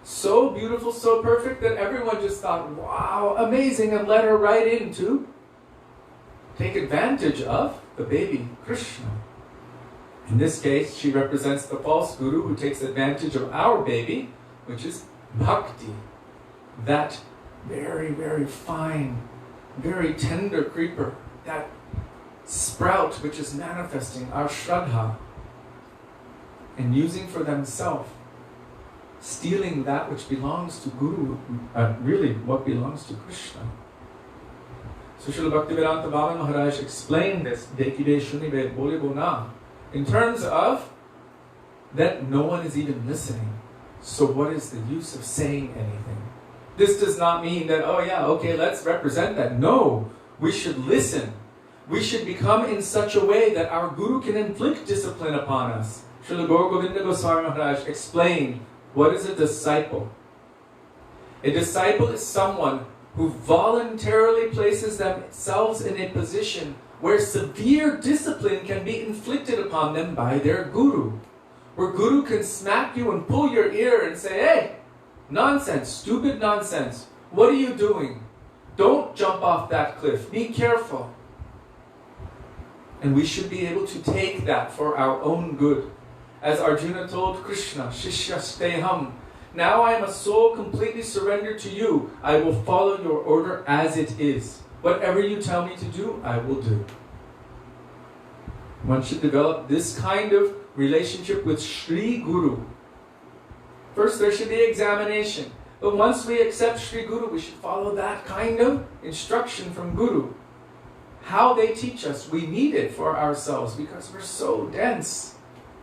So beautiful, so perfect that everyone just thought, wow, amazing, and let her right in to take advantage of the baby Krishna. In this case, she represents the false guru who takes advantage of our baby, which is bhakti. that very, very fine, very tender creeper, that sprout which is manifesting our Shraddha, and using for themselves, stealing that which belongs to Guru, really what belongs to Krishna. So Srila Bhaktivedanta Maharaj explained this, Dekide Shunibe Bolibo Na, in terms of that no one is even listening. So what is the use of saying anything? This does not mean that, oh yeah, okay, let's represent that. No, we should listen. We should become in such a way that our Guru can inflict discipline upon us. Srila Govinda Goswami Maharaj explained, what is a disciple? A disciple is someone who voluntarily places themselves in a position where severe discipline can be inflicted upon them by their Guru. Where Guru can smack you and pull your ear and say, hey, nonsense, stupid nonsense. What are you doing? Don't jump off that cliff. Be careful. And we should be able to take that for our own good. As Arjuna told Krishna, Shishyasteham, now I am a soul completely surrendered to you. I will follow your order as it is. Whatever you tell me to do, I will do. One should develop this kind of relationship with Sri Guru. First, there should be examination. But once we accept Sri Guru, we should follow that kind of instruction from Guru. How they teach us, we need it for ourselves because we're so dense.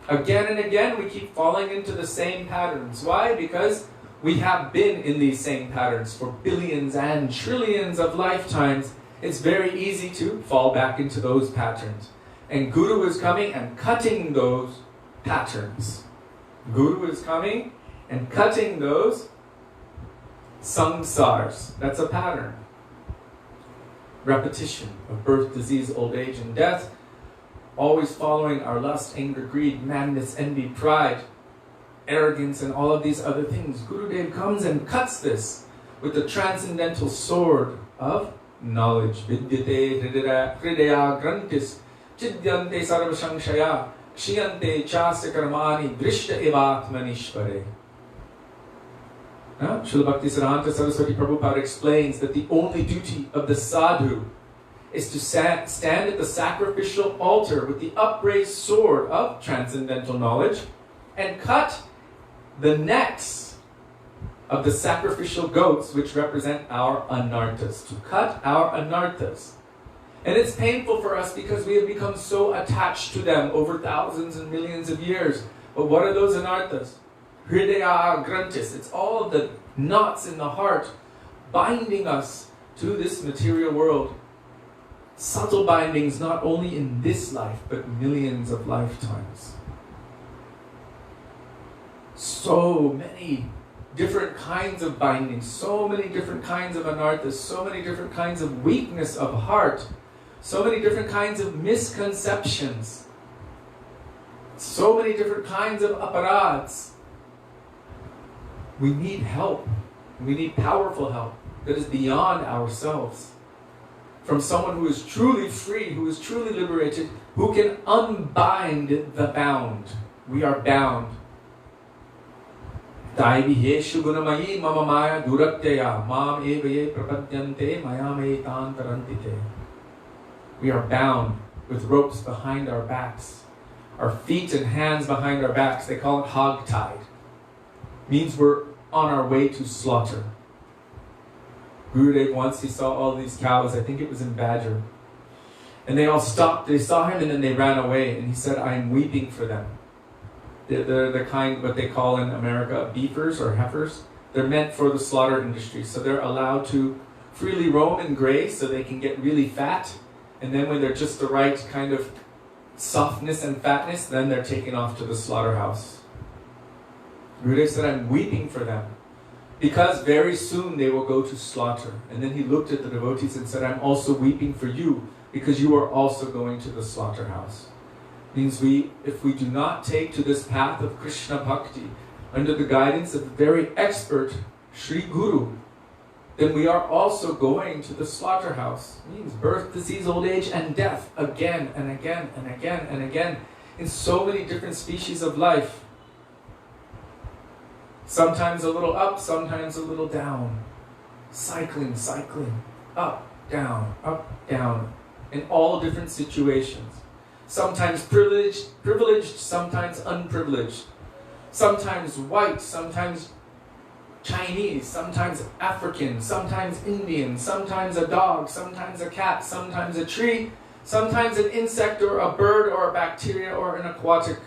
Again and again, we keep falling into the same patterns. Why? Because we have been in these same patterns for billions and trillions of lifetimes. It's very easy to fall back into those patterns. And Guru is coming and cutting those patterns. Guru is coming and cutting those samsars. That's a pattern. Repetition of birth, disease, old age, and death. Always following our lust, anger, greed, madness, envy, pride, arrogance, and all of these other things. Gurudev comes and cuts this with the transcendental sword of knowledge. Vidyate hridaya grantis chidyante sarvasangshaya kshiyante chasya karmani drishta evatmanishvare. Srila Bhaktisiddhanta Saraswati Prabhupada explains that the only duty of the sadhu is to stand at the sacrificial altar with the upraised sword of transcendental knowledge and cut the necks of the sacrificial goats which represent our anarthas. To cut our anarthas. And it's painful for us because we have become so attached to them over thousands and millions of years. But what are those anarthas? Hridaya grantis. It's all of the knots in the heart binding us to this material world. Subtle bindings not only in this life, but millions of lifetimes. So many different kinds of bindings, so many different kinds of anarthas, so many different kinds of weakness of heart, so many different kinds of misconceptions, so many different kinds of aparads. We need help. We need powerful help that is beyond ourselves. From someone who is truly free, who is truly liberated, who can unbind the bound. We are bound. Daiviheshu gunamayi mama maya duratyaya mam evaye prapadyante mayame tantarantite. We are bound with ropes behind our backs. Our feet and hands behind our backs. They call it hog-tied. Means we're on our way to slaughter. Gurudev once, he saw all these cows, I think it was in Badger. And they all stopped, they saw him and then they ran away. And he said, I am weeping for them. They're the kind, what they call in America, beefers or heifers. They're meant for the slaughter industry. So they're allowed to freely roam and graze so they can get really fat. And then when they're just the right kind of softness and fatness, then they're taken off to the slaughterhouse. Gurudev said, I'm weeping for them. Because very soon they will go to slaughter. And then he looked at the devotees and said, I'm also weeping for you because you are also going to the slaughterhouse. Means if we do not take to this path of Krishna Bhakti under the guidance of the very expert Sri Guru, then we are also going to the slaughterhouse. Means birth, disease, old age, and death again and again and again and again in so many different species of life. Sometimes a little up, sometimes a little down. cycling, up, down, in all different situations. Sometimes privileged, sometimes unprivileged. Sometimes white, sometimes Chinese, sometimes African, sometimes Indian, sometimes a dog, sometimes a cat, sometimes a tree, sometimes an insect or a bird or a bacteria or an aquatic.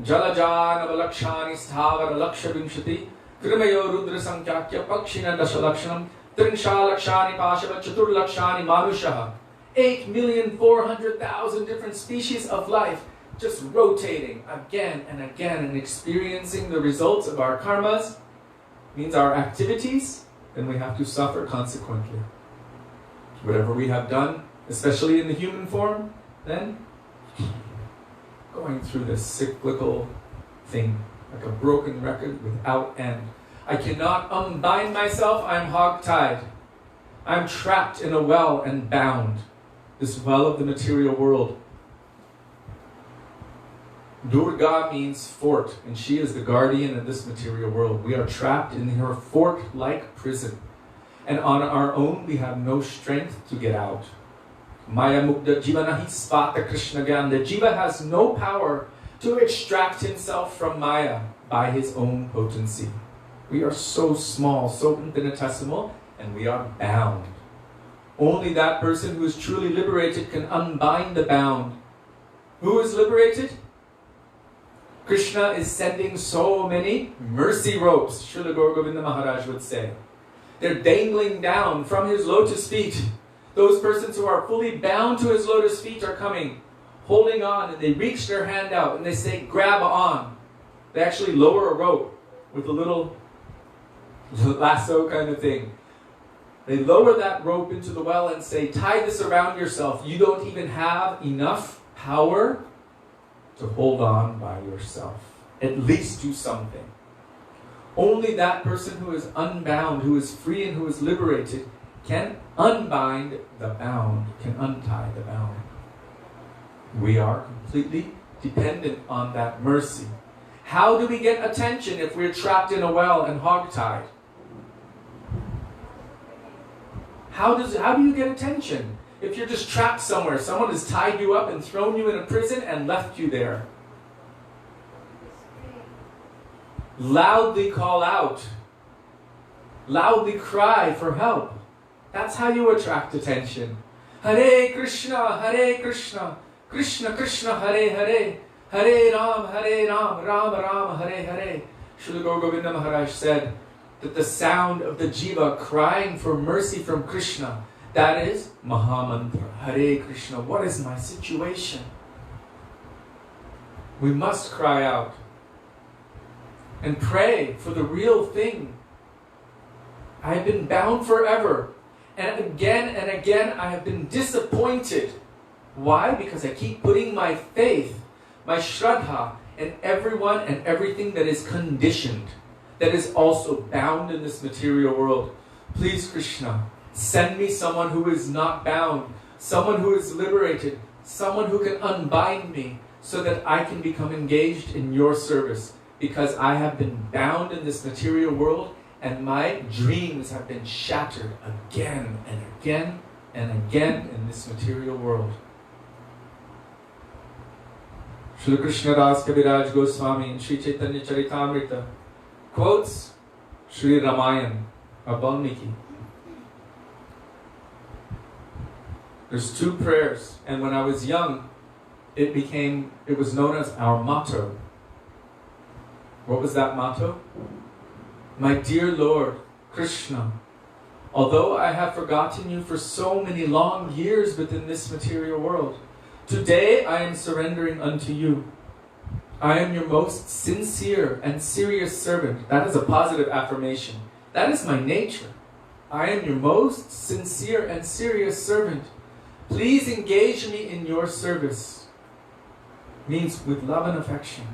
Jalajana valakshani sthavara lakshavimshati krimayo rudra sankyakya pakshina dasalakshanam trinshalakshani pashava chaturlakshani manushaha. 8,400,000 different species of life just rotating again and again and experiencing the results of our karmas means our activities, then we have to suffer consequently. Whatever we have done, especially in the human form, then going through this cyclical thing, like a broken record without end. I cannot unbind myself, I'm hog-tied. I'm trapped in a well and bound. This well of the material world. Durga means fort, and she is the guardian of this material world. We are trapped in her fort-like prison. And on our own, we have no strength to get out. Maya mukta jivanahi svata krishna gyan. The jiva has no power to extract himself from Maya by his own potency. We are so small, so infinitesimal, and we are bound. Only that person who is truly liberated can unbind the bound. Who is liberated? Krishna is sending so many mercy ropes, Srila Gurudeva Maharaja would say. They're dangling down from his lotus feet. Those persons who are fully bound to his lotus feet are coming, holding on, and they reach their hand out and they say, grab on. They actually lower a rope with a little lasso kind of thing. They lower that rope into the well and say, tie this around yourself. You don't even have enough power to hold on by yourself. At least do something. Only that person who is unbound, who is free and who is liberated can unbind the bound, can untie the bound. We are completely dependent on that mercy. How do we get attention if we're trapped in a well and hog-tied? How do you get attention? If you're just trapped somewhere, someone has tied you up and thrown you in a prison and left you there. Loudly call out. Loudly cry for help. That's how you attract attention. Hare Krishna, Krishna Krishna, Hare Hare, Hare Ram, Ram Ram, Hare Hare. Srila Govinda Maharaj said that the sound of the jiva crying for mercy from Krishna, that is Mahamantra. Hare Krishna, what is my situation? We must cry out and pray for the real thing. I have been bound forever. And again I have been disappointed. Why? Because I keep putting my faith, my shraddha, in everyone and everything that is conditioned, that is also bound in this material world. Please, Krishna, send me someone who is not bound, someone who is liberated, someone who can unbind me so that I can become engaged in your service. Because I have been bound in this material world and my dreams have been shattered again and again and again in this material world. Srila Krishna Das Kaviraj Goswami in Sri Chaitanya Charitamrita quotes Sri Ramayana of Valmiki. There's two prayers, and when I was young, it was known as our motto. What was that motto? My dear Lord, Krishna, although I have forgotten you for so many long years within this material world, today I am surrendering unto you. I am your most sincere and serious servant. That is a positive affirmation. That is my nature. I am your most sincere and serious servant. Please engage me in your service. Means with love and affection.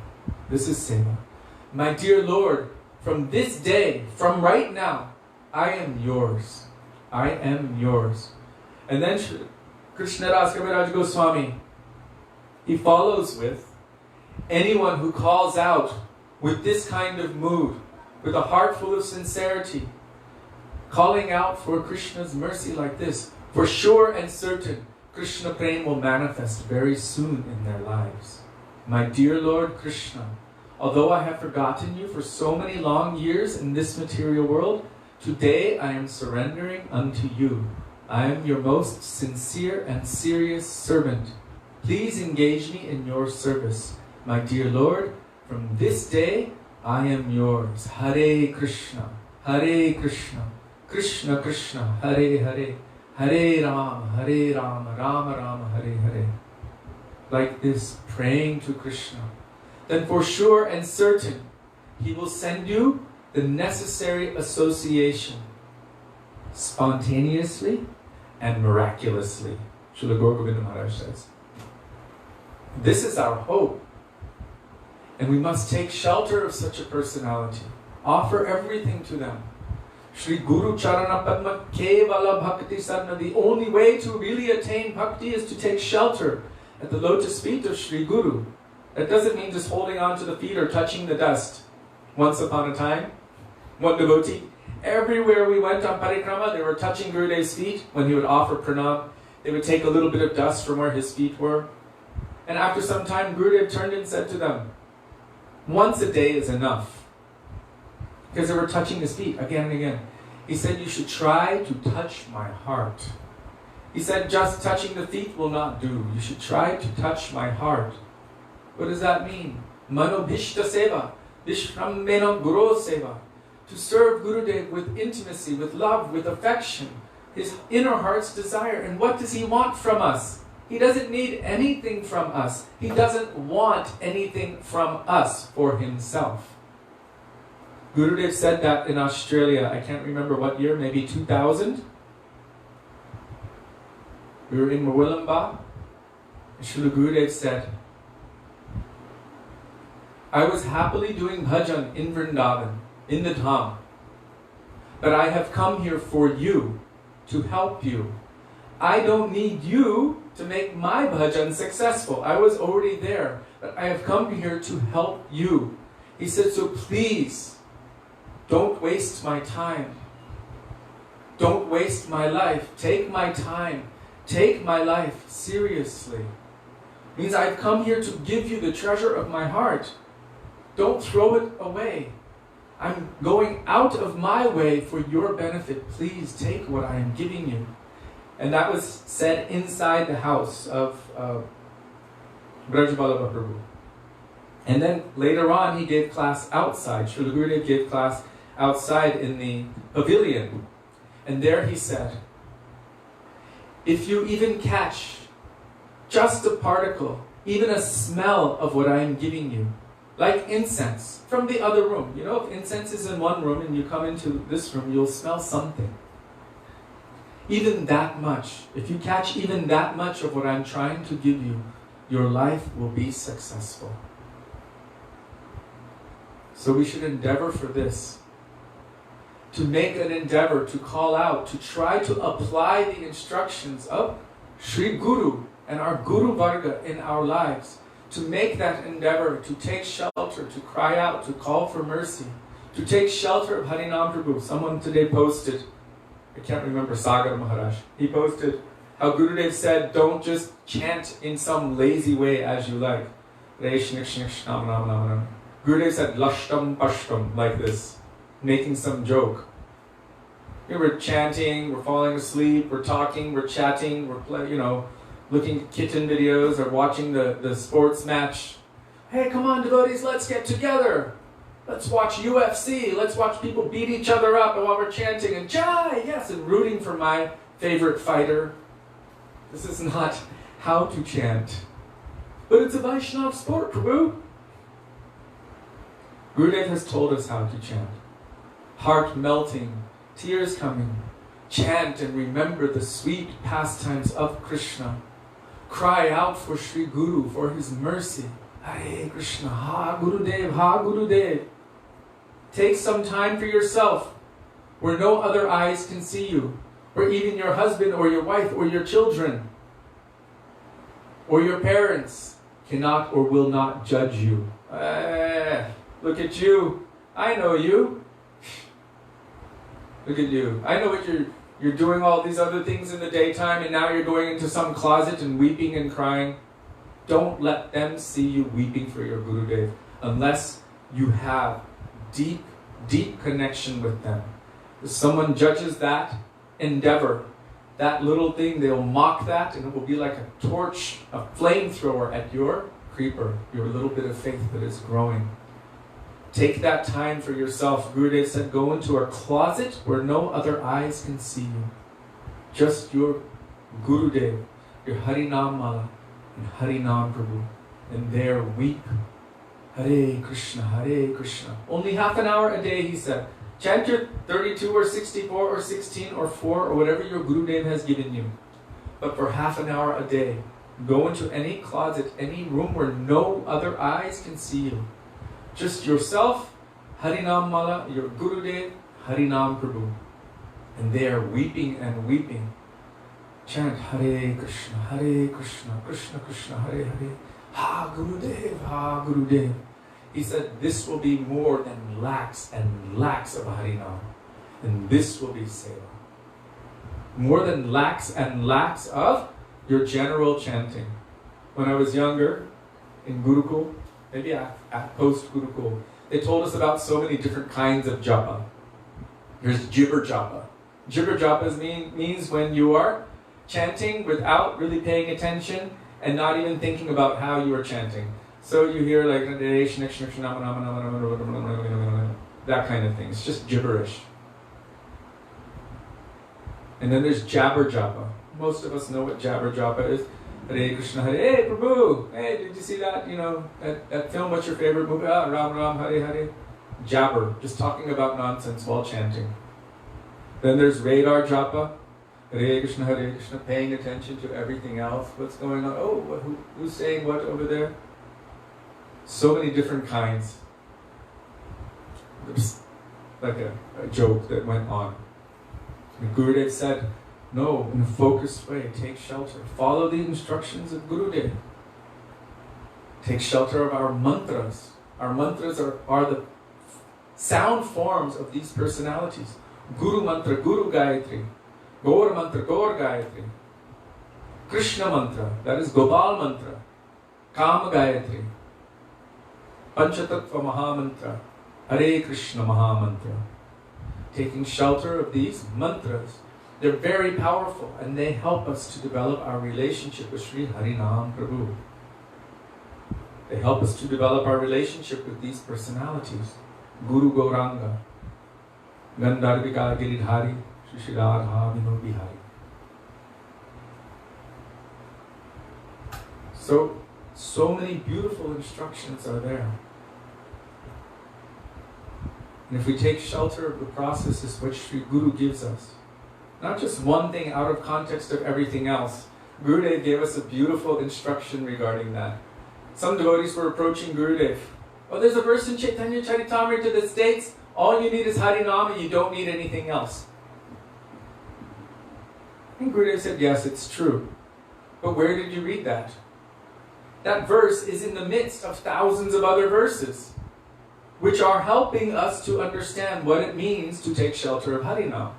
This is seva. My dear Lord, from this day, from right now, I am yours. I am yours. And then Krishna Das Kaviraj Goswami, he follows with, anyone who calls out with this kind of mood, with a heart full of sincerity, calling out for Krishna's mercy like this, for sure and certain, Krishna Prem will manifest very soon in their lives. My dear Lord Krishna, although I have forgotten you for so many long years in this material world, today I am surrendering unto you. I am your most sincere and serious servant. Please engage me in your service. My dear Lord, from this day I am yours. Hare Krishna, Hare Krishna, Krishna Krishna, Hare Hare, Hare Rama, Rama Rama, Hare Hare. Like this, praying to Krishna. Then for sure and certain, He will send you the necessary association, spontaneously and miraculously. Srila Gurudeva Maharaj says. This is our hope. And we must take shelter of such a personality. Offer everything to them. Shri Guru Charana Padma Kevala Bhakti Sadhana. The only way to really attain bhakti is to take shelter at the lotus feet of Shri Guru. That doesn't mean just holding on to the feet or touching the dust. Once upon a time, one devotee, everywhere we went on parikrama, they were touching Gurudev's feet. When he would offer pranam, they would take a little bit of dust from where his feet were. And after some time, Gurudev turned and said to them, once a day is enough. Because they were touching his feet again and again. He said, you should try to touch my heart. He said, just touching the feet will not do. You should try to touch my heart. What does that mean? Manobhishta seva, vishrammena guru seva. To serve Gurudev with intimacy, with love, with affection. His inner heart's desire. And what does he want from us? He doesn't need anything from us. He doesn't want anything from us for himself. Gurudev said that in Australia, I can't remember what year, maybe 2000. We were in Murwillumbah, and Srila Gurudev said, I was happily doing bhajan in Vrindavan, in the Dham, but I have come here for you, to help you. I don't need you to make my bhajan successful. I was already there, but I have come here to help you. He said, so please, don't waste my time. Don't waste my life. Take my time. Take my life seriously. It means I've come here to give you the treasure of my heart. Don't throw it away. I'm going out of my way for your benefit. Please take what I am giving you. And that was said inside the house of Brajaballabha Prabhu. And then later on he gave class outside. Srila Gurudev gave class outside in the pavilion. And there he said, if you even catch just a particle, even a smell of what I am giving you, like incense from the other room. You know, if incense is in one room and you come into this room, you'll smell something. Even that much, if you catch even that much of what I'm trying to give you, your life will be successful. So we should endeavor for this. To make an endeavor, to call out, to try to apply the instructions of Sri Guru and our Guru Varga in our lives. To make that endeavor, to take shelter, to cry out, to call for mercy. To take shelter of Harinam Prabhu. Someone today posted, I can't remember, Sagar Maharaj. He posted how Gurudev said, don't just chant in some lazy way as you like. Gurudev said, lashtam pashtam, like this, making some joke. We're chanting, we're falling asleep, we're talking, we're chatting, we're looking at kitten videos or watching the sports match. Hey, come on devotees, let's get together. Let's watch UFC. Let's watch people beat each other up while we're chanting and Jai, yes, and rooting for my favorite fighter. This is not how to chant. But it's a Vaishnava sport, Prabhu. Gurudev has told us how to chant. Heart melting, tears coming. Chant and remember the sweet pastimes of Krishna. Cry out for Sri Guru, for his mercy. Hare Krishna, Ha Gurudev, Ha Gurudev. Take some time for yourself, where no other eyes can see you, where even your husband or your wife or your children or your parents cannot or will not judge you. Look at you. I know you. Look at you. I know what you're doing all these other things in the daytime, and now you're going into some closet and weeping and crying. Don't let them see you weeping for your Gurudev unless you have deep, deep connection with them. If someone judges that endeavor, that little thing, they'll mock that, and it will be like a torch, a flamethrower at your creeper, your little bit of faith that is growing. Take that time for yourself. Gurudev said, go into a closet where no other eyes can see you. Just your Gurudev, your Harinam Mala, and Harinam Prabhu. And there weep. Hare Krishna, Hare Krishna. Only half an hour a day, he said. Chant your 32 or 64 or 16 or 4 or whatever your Gurudev has given you. But for half an hour a day, go into any closet, any room where no other eyes can see you. Just yourself, Harinam Mala, your Gurudev, Harinam Prabhu. And they are weeping and weeping. Chant Hare Krishna, Hare Krishna, Krishna Krishna, Hare Hare. Ha Gurudev, Ha Gurudev. He said this will be more than lakhs and lakhs of Harinam. And this will be Seva. More than lakhs and lakhs of your general chanting. When I was younger, in Gurukul, maybe at post-Gurukul, they told us about so many different kinds of japa. There's gibber japa. Gibber japa means when you are chanting without really paying attention and not even thinking about how you are chanting. So you hear like that kind of thing. It's just gibberish. And then there's jabber japa. Most of us know what jabber japa is. Hare Krishna, Hare, hey Prabhu, hey, did you see that? You know, that film, what's your favorite movie? Ah, Ram Ram, Hare Hare. Jabber, just talking about nonsense while chanting. Then there's radar japa. Hare Krishna, paying attention to everything else. What's going on? Oh, who's saying what over there? So many different kinds. There's like a joke that went on. And Gurudev said, no, in a focused way, take shelter. Follow the instructions of Gurudev. Take shelter of our mantras. Our mantras are the sound forms of these personalities. Guru mantra, Guru Gayatri. Gaur mantra, Gaur Gayatri. Krishna mantra, that is Gopal mantra. Kama Gayatri. Panchatattva Mahamantra. Hare Krishna Mahamantra. Taking shelter of these mantras. They're very powerful and they help us to develop our relationship with Sri Harinam Prabhu. They help us to develop our relationship with these personalities. Guru Gauranga, Gandharvika Giridhari, Shri Radha Vinu Bihari. So many beautiful instructions are there. And if we take shelter of the processes which Sri Guru gives us, not just one thing out of context of everything else. Gurudev gave us a beautiful instruction regarding that. Some devotees were approaching Gurudev. Oh, there's a verse in Chaitanya Charitamrita that states, all you need is Harinam and you don't need anything else. And Gurudev said, yes, it's true. But where did you read that? That verse is in the midst of thousands of other verses, which are helping us to understand what it means to take shelter of Harinam.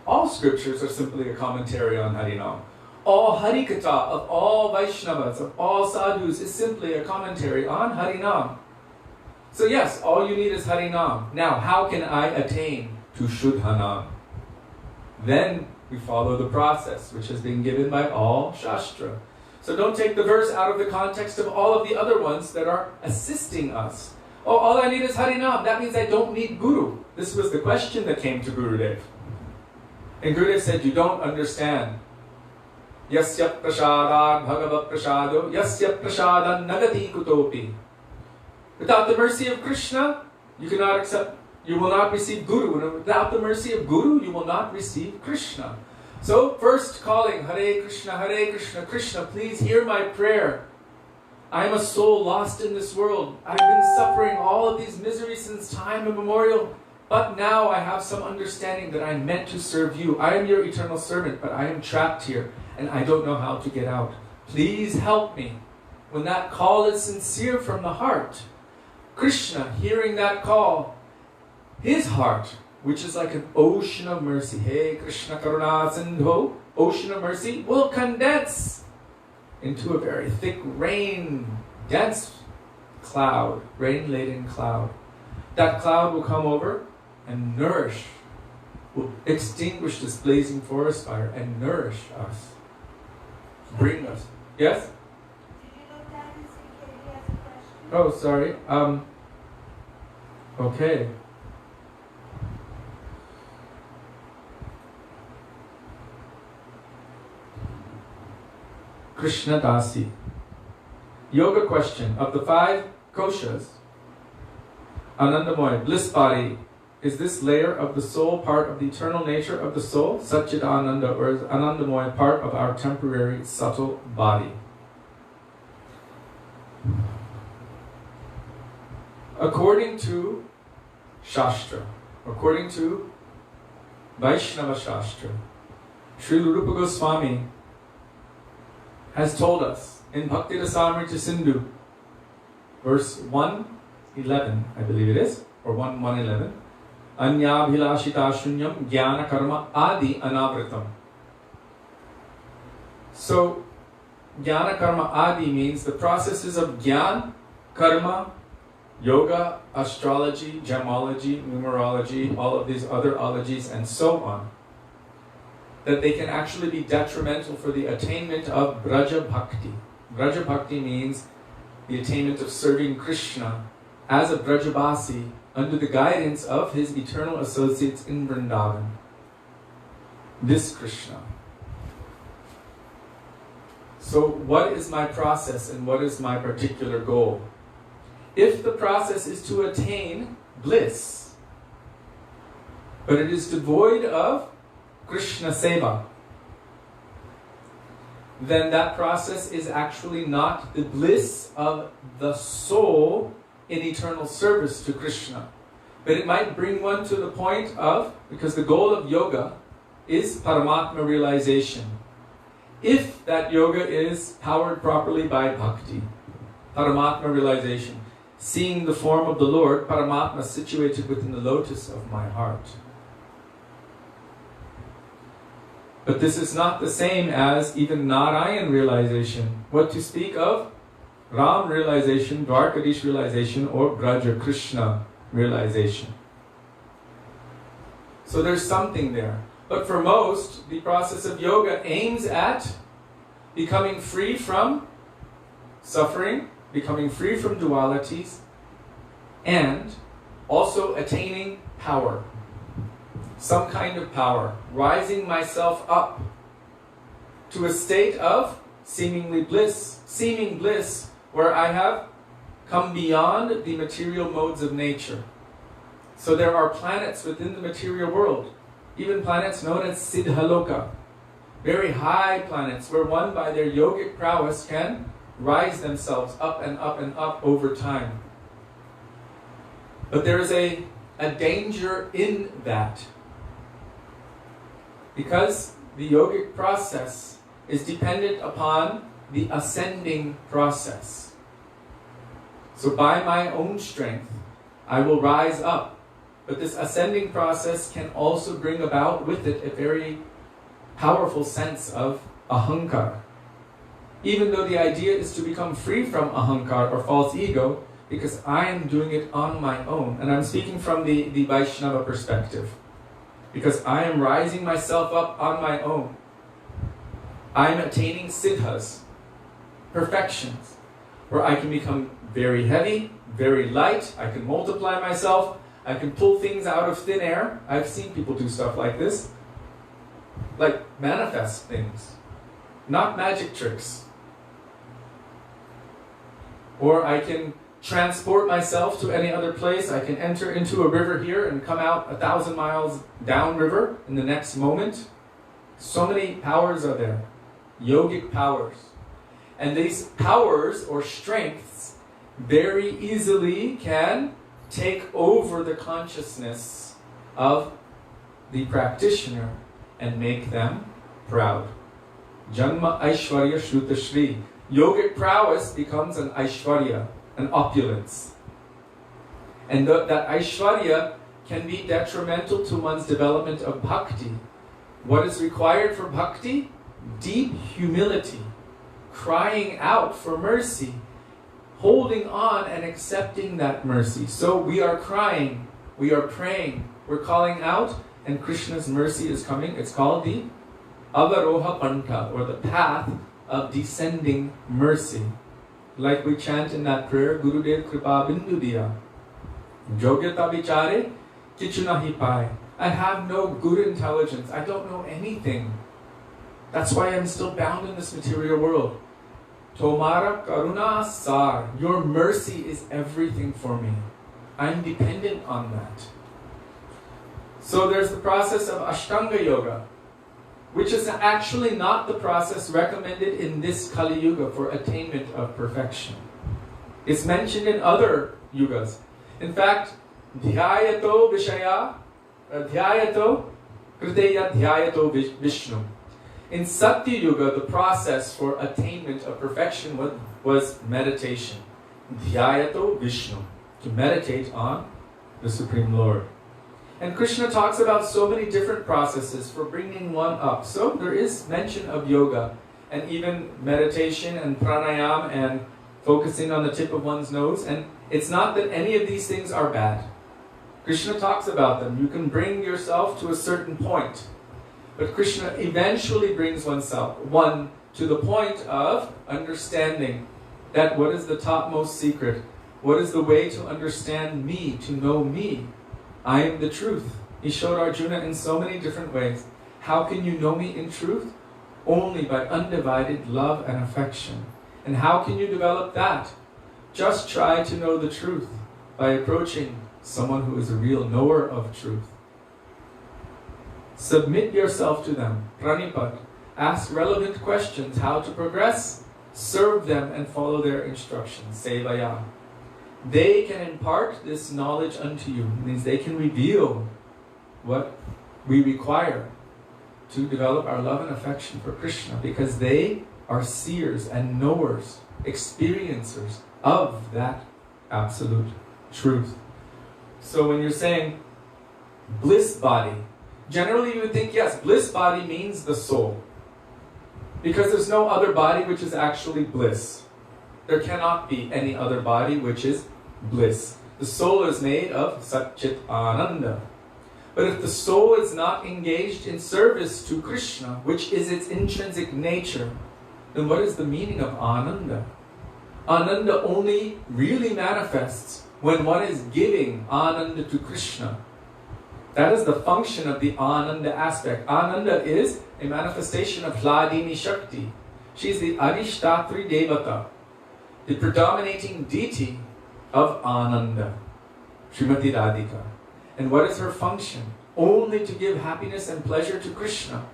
All scriptures are simply a commentary on Harinam. All Harikatha of all Vaishnavas, of all sadhus, is simply a commentary on Harinam. So yes, all you need is Harinam. Now, how can I attain to Shuddhanam? Then we follow the process, which has been given by all Shastra. So don't take the verse out of the context of all of the other ones that are assisting us. Oh, all I need is Harinam. That means I don't need Guru. This was the question that came to Gurudev. And Gurudev said, you don't understand. Yasya prasadad bhagavat prasado, yasya prasadan nagati kutopi. Without the mercy of Krishna, you will not receive Guru. And without the mercy of Guru, you will not receive Krishna. So first calling, Hare Krishna, Krishna, please hear my prayer. I am a soul lost in this world. I've been suffering all of these miseries since time immemorial. But now I have some understanding that I'm meant to serve you. I am your eternal servant, but I am trapped here and I don't know how to get out. Please help me. When that call is sincere from the heart, Krishna, hearing that call, his heart which is like an ocean of mercy. Hey Krishna Karuna Sindhu, ocean of mercy, will condense into a very thick rain, dense cloud, rain-laden cloud. That cloud will come over and nourish, will extinguish this blazing forest fire and nourish us, bring us. Yes? Did you look down and see if he has a question? Oh, sorry. Okay. Krishna Dasi. Yoga question. Of the 5 koshas, Anandamoy, bliss body, is this layer of the soul part of the eternal nature of the soul, Satchidananda, or is Anandamoy part of our temporary subtle body? According to Shastra, according to Vaisnava Shastra, Srila Rupa Goswami has told us in Bhaktivedanta Sindhu, verse 111, I believe it is, or 111, Anyabhilashita shunyam jnana karma adi anavritam. So, jnana karma adi means the processes of jnana, karma, yoga, astrology, gemology, numerology, all of these other ologies, and so on, that they can actually be detrimental for the attainment of Braja Bhakti. Braja Bhakti means the attainment of serving Krishna as a Brajabasi under the guidance of his eternal associates in Vrindavan. This Krishna. So what is my process and what is my particular goal? If the process is to attain bliss, but it is devoid of Krishna Seva, then that process is actually not the bliss of the soul in eternal service to Krishna. But it might bring one to the point of, because the goal of yoga is Paramatma realization. If that yoga is powered properly by bhakti, Paramatma realization, seeing the form of the Lord, Paramatma situated within the lotus of my heart. But this is not the same as even Narayan realization. What to speak of? Ram realization, Dwarkadish realization, or Braja Krishna realization. So there's something there. But for most, the process of yoga aims at becoming free from suffering, becoming free from dualities, and also attaining power. Some kind of power, rising myself up to a state of seeming bliss, where I have come beyond the material modes of nature. So there are planets within the material world, even planets known as Siddhaloka, very high planets where one by their yogic prowess can rise themselves up and up and up over time. But there is a danger in that, because the yogic process is dependent upon the ascending process. So by my own strength, I will rise up. But this ascending process can also bring about with it a very powerful sense of ahankar. Even though the idea is to become free from ahankar or false ego, because I am doing it on my own. And I'm speaking from the Vaishnava perspective. Because I am rising myself up on my own. I am attaining siddhas, perfections, where I can become very heavy, very light, I can multiply myself, I can pull things out of thin air. I've seen people do stuff like this. Like manifest things, not magic tricks. Or I can transport myself to any other place. I can enter into a river here and come out 1,000 miles downriver in the next moment. So many powers are there, yogic powers. And these powers or strengths very easily can take over the consciousness of the practitioner and make them proud. Janma Aishwarya Shruta Shri. Yogic prowess becomes an Aishwarya, an opulence. And that Aishwarya can be detrimental to one's development of bhakti. What is required for bhakti? Deep humility, crying out for mercy, holding on and accepting that mercy. So we are crying, we are praying, we're calling out, and Krishna's mercy is coming. It's called the Avaroha Pantha, or the path of descending mercy. Like we chant in that prayer, Gurudev Kripa Bindu Diya, Jogyata Vichare Kichu Nahi Pai. I have no good intelligence. I don't know anything. That's why I'm still bound in this material world. Tomara Karuna Sar. Your mercy is everything for me. I'm dependent on that. So there's the process of Ashtanga Yoga, which is actually not the process recommended in this Kali Yuga for attainment of perfection. It's mentioned in other yugas. In fact, Dhyayato Vishaya, Dhyayato Kriteya Dhyayato Vishnu. In Satya Yuga, the process for attainment of perfection was meditation. Dhyayato Vishnu, to meditate on the Supreme Lord. And Krishna talks about so many different processes for bringing one up. So there is mention of yoga, and even meditation and pranayam and focusing on the tip of one's nose. And it's not that any of these things are bad. Krishna talks about them. You can bring yourself to a certain point. But Krishna eventually brings one to the point of understanding that what is the topmost secret? What is the way to understand me, to know me? I am the truth. He showed Arjuna in so many different ways. How can you know me in truth? Only by undivided love and affection. And how can you develop that? Just try to know the truth by approaching someone who is a real knower of truth. Submit yourself to them. Pranipad. Ask relevant questions. How to progress? Serve them and follow their instructions. Sevaya. They can impart this knowledge unto you. It means they can reveal what we require to develop our love and affection for Krishna, because they are seers and knowers, experiencers of that absolute truth. So when you're saying bliss body, generally you would think, yes, bliss body means the soul, because there's no other body which is actually bliss. There cannot be any other body which is bliss. The soul is made of Sat Chit Ananda. But if the soul is not engaged in service to Krishna, which is its intrinsic nature, then what is the meaning of Ananda? Ananda only really manifests when one is giving Ananda to Krishna. That is the function of the Ananda aspect. Ananda is a manifestation of Hladini Shakti. She is the Adishtatri Devata, the predominating deity of Ananda, Srimati Radhika. And what is her function? Only to give happiness and pleasure to Krishna.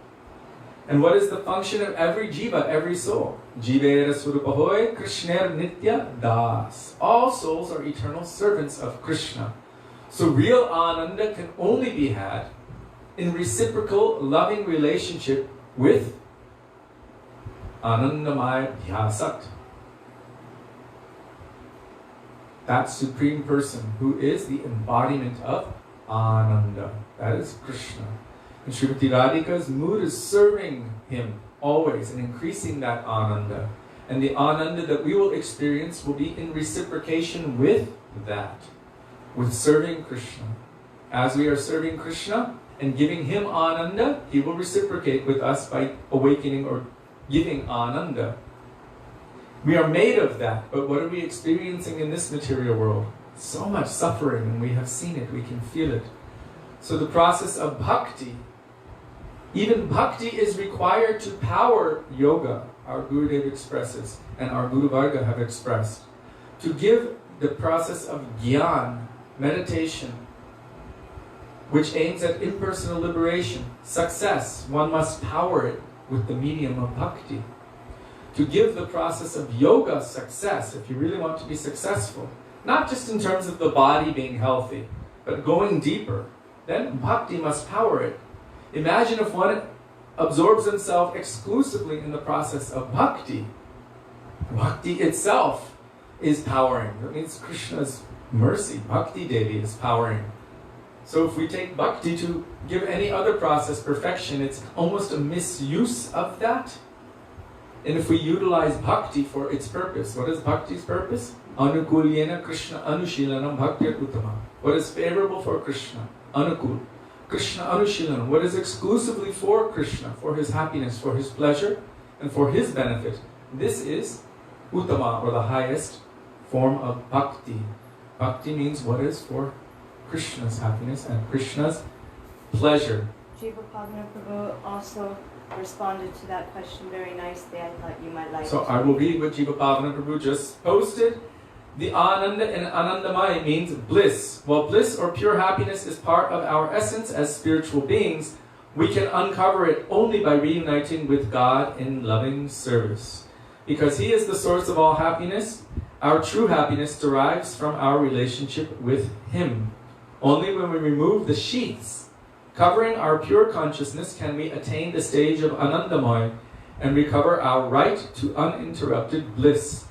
And what is the function of every jiva, every soul? Jivera Surupahoy Krishner Nitya Das. All souls are eternal servants of Krishna. So real Ananda can only be had in reciprocal loving relationship with Anandamaya Dhyasat. That supreme person who is the embodiment of Ananda. That is Krishna. And Srimati Radhika's mood is serving him always and increasing that Ananda. And the Ananda that we will experience will be in reciprocation with that, with serving Krishna. As we are serving Krishna and giving him Ananda, he will reciprocate with us by awakening or giving Ananda. We are made of that, but what are we experiencing in this material world? So much suffering, and we have seen it, we can feel it. So the process of bhakti, even bhakti is required to power yoga, our Gurudev expresses, and our Guru Varga have expressed. To give the process of gyan, meditation, which aims at impersonal liberation, success, one must power it with the medium of bhakti. To give the process of yoga success, if you really want to be successful, not just in terms of the body being healthy, but going deeper, then bhakti must power it. Imagine if one absorbs himself exclusively in the process of bhakti. Bhakti itself is powering. That means Krishna's mercy, Bhakti Devi, is powering. So if we take bhakti to give any other process perfection, it's almost a misuse of that. And if we utilize bhakti for its purpose, what is bhakti's purpose? Anukulyena Krishna Anushilanam Bhaktir Uttama. What is favorable for Krishna? Anukul. Krishna Anushilanam. What is exclusively for Krishna, for his happiness, for his pleasure, and for his benefit. This is Uttama, or the highest form of bhakti. Bhakti means what is for Krishna's happiness and Krishna's pleasure. Jiva Prabhu also responded to that question very nicely. I thought you might like So it. I will read what Jiva Prabhu just posted. The Ananda in Anandamaya means bliss. While bliss or pure happiness is part of our essence as spiritual beings, we can uncover it only by reuniting with God in loving service. Because He is the source of all happiness, our true happiness derives from our relationship with Him. Only when we remove the sheaths covering our pure consciousness can we attain the stage of Anandamaya and recover our right to uninterrupted bliss.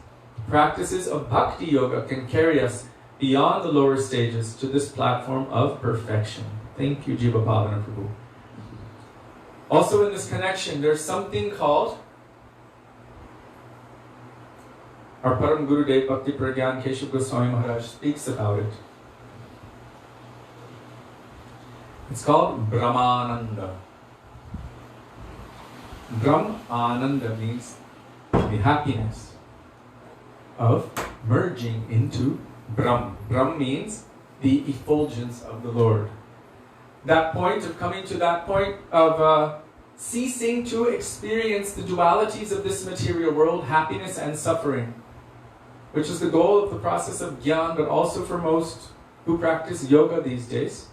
Practices of Bhakti Yoga can carry us beyond the lower stages to this platform of perfection. Thank you, Jiva Prabhu. Also in this connection, there's something called, our Param Gurudev Bhakti Pragyan Keshav Goswami Maharaj speaks about it. It's called Brahmananda. Brahm Ananda means the happiness of merging into Brahm. Brahm means the effulgence of the Lord. That point of coming to that point of ceasing to experience the dualities of this material world, happiness and suffering, which is the goal of the process of Gyan, but also for most who practice yoga these days,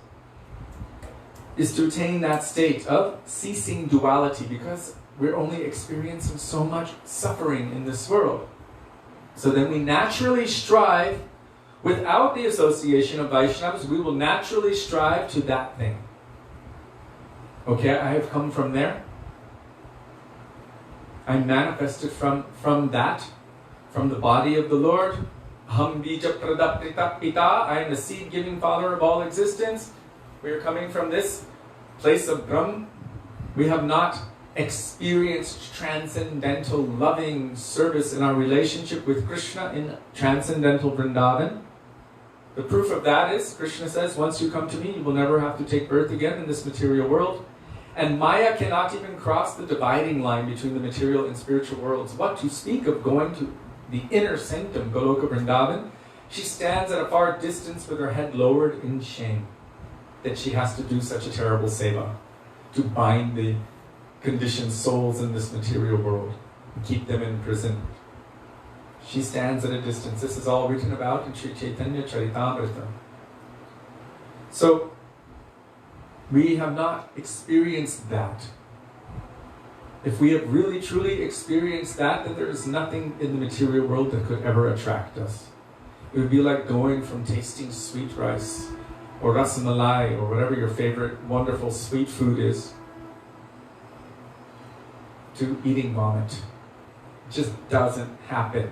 is to attain that state of ceasing duality, because we're only experiencing so much suffering in this world. So then we naturally strive, without the association of Vaishnavas, we will naturally strive to that thing. Okay, I have come from there. I manifested from that, from the body of the Lord. Aham bija pradaprita pita. I am the seed-giving Father of all existence. We are coming from this place of Brahm. We have not experienced transcendental loving service in our relationship with Krishna in transcendental Vrindavan. The proof of that is, Krishna says, once you come to me, you will never have to take birth again in this material world. And Maya cannot even cross the dividing line between the material and spiritual worlds. What to speak of going to the inner sanctum, Goloka Vrindavan? She stands at a far distance with her head lowered in shame that she has to do such a terrible seva, to bind the conditioned souls in this material world and keep them in prison. She stands at a distance. This is all written about in Sri Chaitanya Charitamrita. So, we have not experienced that. If we have really truly experienced that, then there is nothing in the material world that could ever attract us. It would be like going from tasting sweet rice or rasamalai or whatever your favorite wonderful sweet food is to eating vomit. It just doesn't happen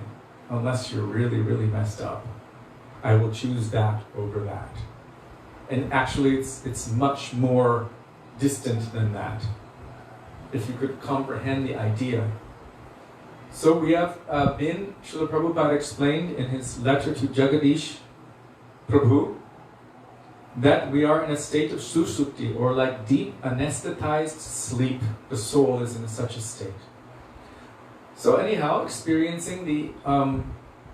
unless you're really, really messed up. I will choose that over that. And actually it's much more distant than that, if you could comprehend the idea. So we have been, Srila Prabhupada explained in his letter to Jagadish Prabhu, that we are in a state of susupti, or like deep anesthetized sleep. The soul is in such a state. So anyhow, experiencing the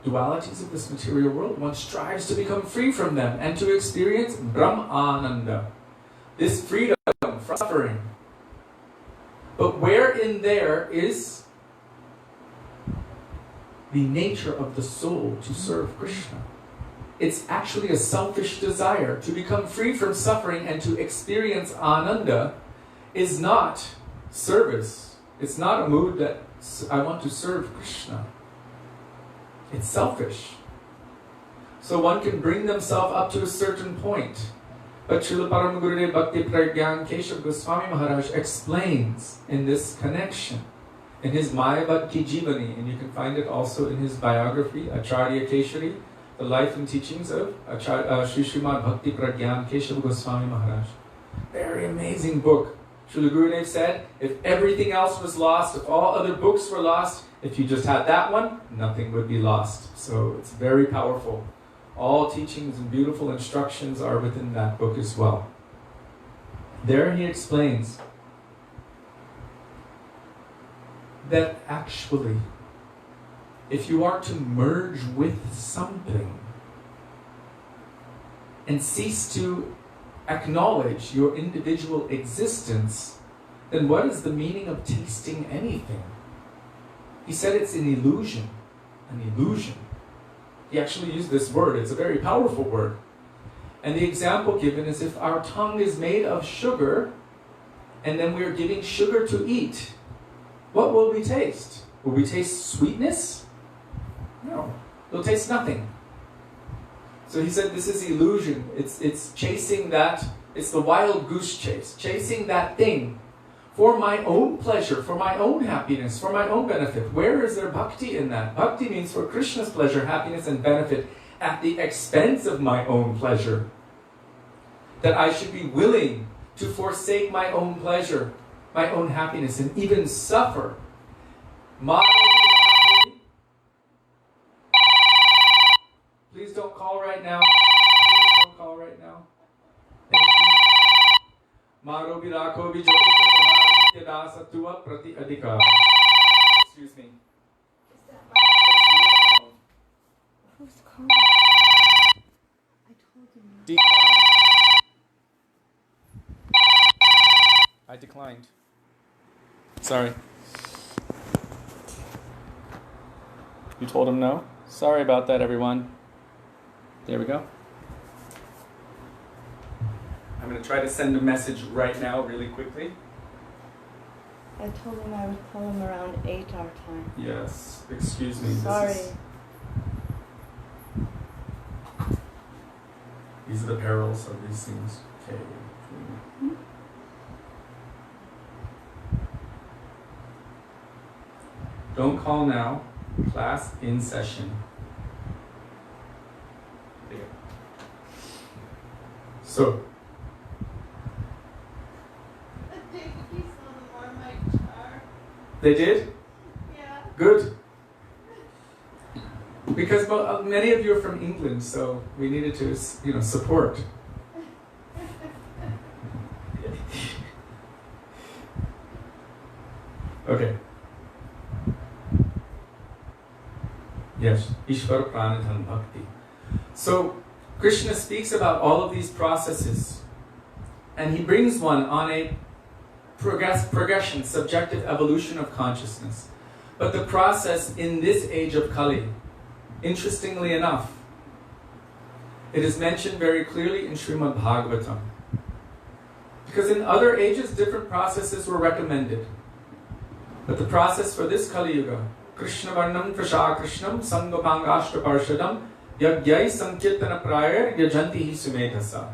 dualities of this material world, one strives to become free from them and to experience Brahmananda, this freedom from suffering. But where in there is the nature of the soul to serve Krishna? It's actually a selfish desire. To become free from suffering and to experience Ananda is not service. It's not a mood that I want to serve Krishna. It's selfish. So one can bring themselves up to a certain point. But Srila Param Gurudev Bhakti Pragyan Keshav Goswami Maharaj explains in this connection, in his Mayavad Ki Jivani, and you can find it also in his biography, Acharya Kishori, the life and teachings of Srimad Bhakti Pragyan Keshav Goswami Maharaj. Very amazing book. Srila Gurudev said, if everything else was lost, if all other books were lost, if you just had that one, nothing would be lost. So it's very powerful. All teachings and beautiful instructions are within that book as well. There he explains that actually, if you are to merge with something and cease to acknowledge your individual existence, then what is the meaning of tasting anything? He said it's an illusion. An illusion. He actually used this word. It's a very powerful word. And the example given is if our tongue is made of sugar and then we're giving sugar to eat, what will we taste? Will we taste sweetness? No. We'll taste nothing. So he said this is illusion. It's chasing that. It's the wild goose chase. Chasing that thing for my own pleasure, for my own happiness, for my own benefit. Where is there bhakti in that? Bhakti means for Krishna's pleasure, happiness, and benefit at the expense of my own pleasure. That I should be willing to forsake my own pleasure, my own happiness, and even suffer. Please don't call right now. Please don't call right now. Thank you. Excuse me. Who's calling? I told him. Decline. I declined. Sorry. You told him no? Sorry about that, everyone. There we go. I'm going to try to send a message right now, really quickly. I told him I would call him around 8 our time. Yes, excuse me. Sorry. These are the perils of these things. Okay. Don't call now. Class in session. There. So. They did? Yeah. Good. Because many of you are from England, so we needed to, support. Okay. Yes, Ishwar Pranadhan Bhakti. So, Krishna speaks about all of these processes, and he brings one on a progression, subjective evolution of consciousness. But the process in this age of Kali, interestingly enough, it is mentioned very clearly in Srimad Bhagavatam. Because in other ages, different processes were recommended. But the process for this Kali Yuga, Krishna Varnam Prasha Krishnam Sangapangashta Parshadam Yagyai Sankirtana Prayar Yajanti Hi Sumedhasa.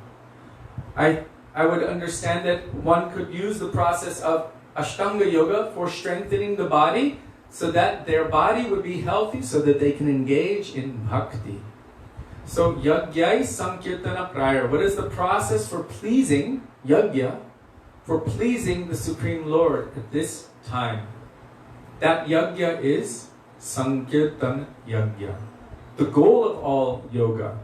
I would understand that one could use the process of Ashtanga Yoga for strengthening the body so that their body would be healthy so that they can engage in bhakti. So Yagyai Sankirtana Prayar. What is the process for pleasing, Yagya, for pleasing the Supreme Lord at this time? That Yagya is Sankirtan Yagya. The goal of all yoga.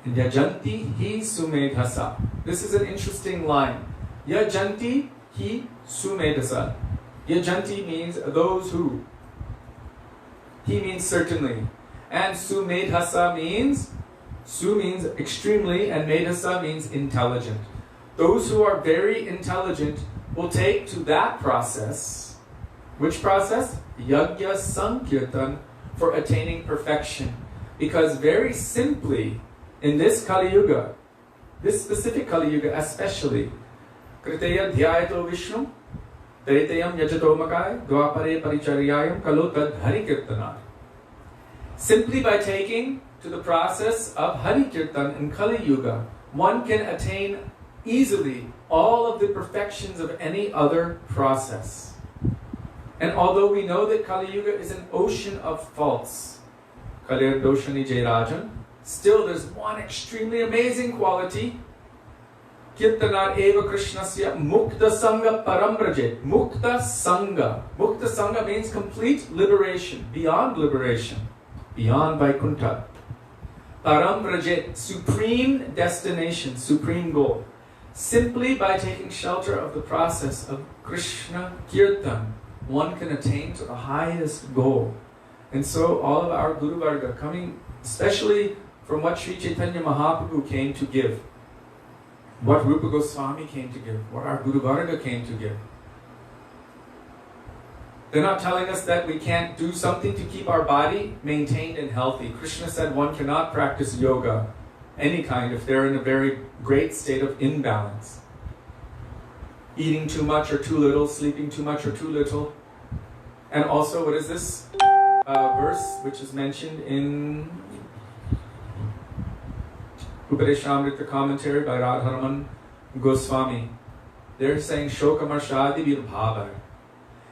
Yajanti hi sumedhasa. This is an interesting line. Yajanti hi sumedhasa. Yajanti means those who. He means certainly. And sumedhasa means, su means extremely, and medhasa means intelligent. Those who are very intelligent will take to that process. Which process? Yagya Sankirtan, for attaining perfection. Because very simply, in this Kali Yuga, this specific Kali Yuga especially, Kriteya Dhyayato Vishnu, Daitayam Yajato Makai, Dwapare Paricharyayam Kalotad Hari Kirtanat. Simply by taking to the process of Hari Kirtan in Kali Yuga, one can attain easily all of the perfections of any other process. And although we know that Kali Yuga is an ocean of faults, Kalir Doshani Jayrajan. Still, there's one extremely amazing quality. Kirtanat eva Krishnasya mukta sangha parambrajet. Mukta sangha. Mukta sangha means complete liberation, beyond liberation, beyond Vaikuntha. Parambrajet, supreme destination, supreme goal. Simply by taking shelter of the process of Krishna Kirtan, one can attain to the highest goal. And so all of our Guru Varga coming, especially from what Sri Chaitanya Mahaprabhu came to give, what Rupa Goswami came to give, what our Guru Varga came to give. They're not telling us that we can't do something to keep our body maintained and healthy. Krishna said one cannot practice yoga, any kind, if they're in a very great state of imbalance. Eating too much or too little, sleeping too much or too little. And also, what is this verse which is mentioned in Upadeshamrita commentary by Radharaman Goswami? They're saying Shokamarshadi Virbhava.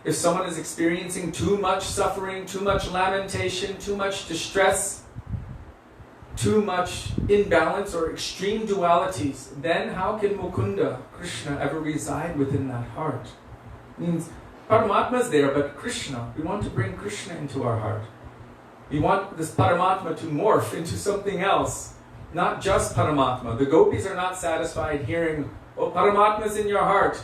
If someone is experiencing too much suffering, too much lamentation, too much distress, too much imbalance or extreme dualities, then how can Mukunda, Krishna, ever reside within that heart? It means Paramatma is there, but Krishna, we want to bring Krishna into our heart. We want this Paramatma to morph into something else, not just Paramatma. The gopis are not satisfied hearing, oh, Paramatma is in your heart.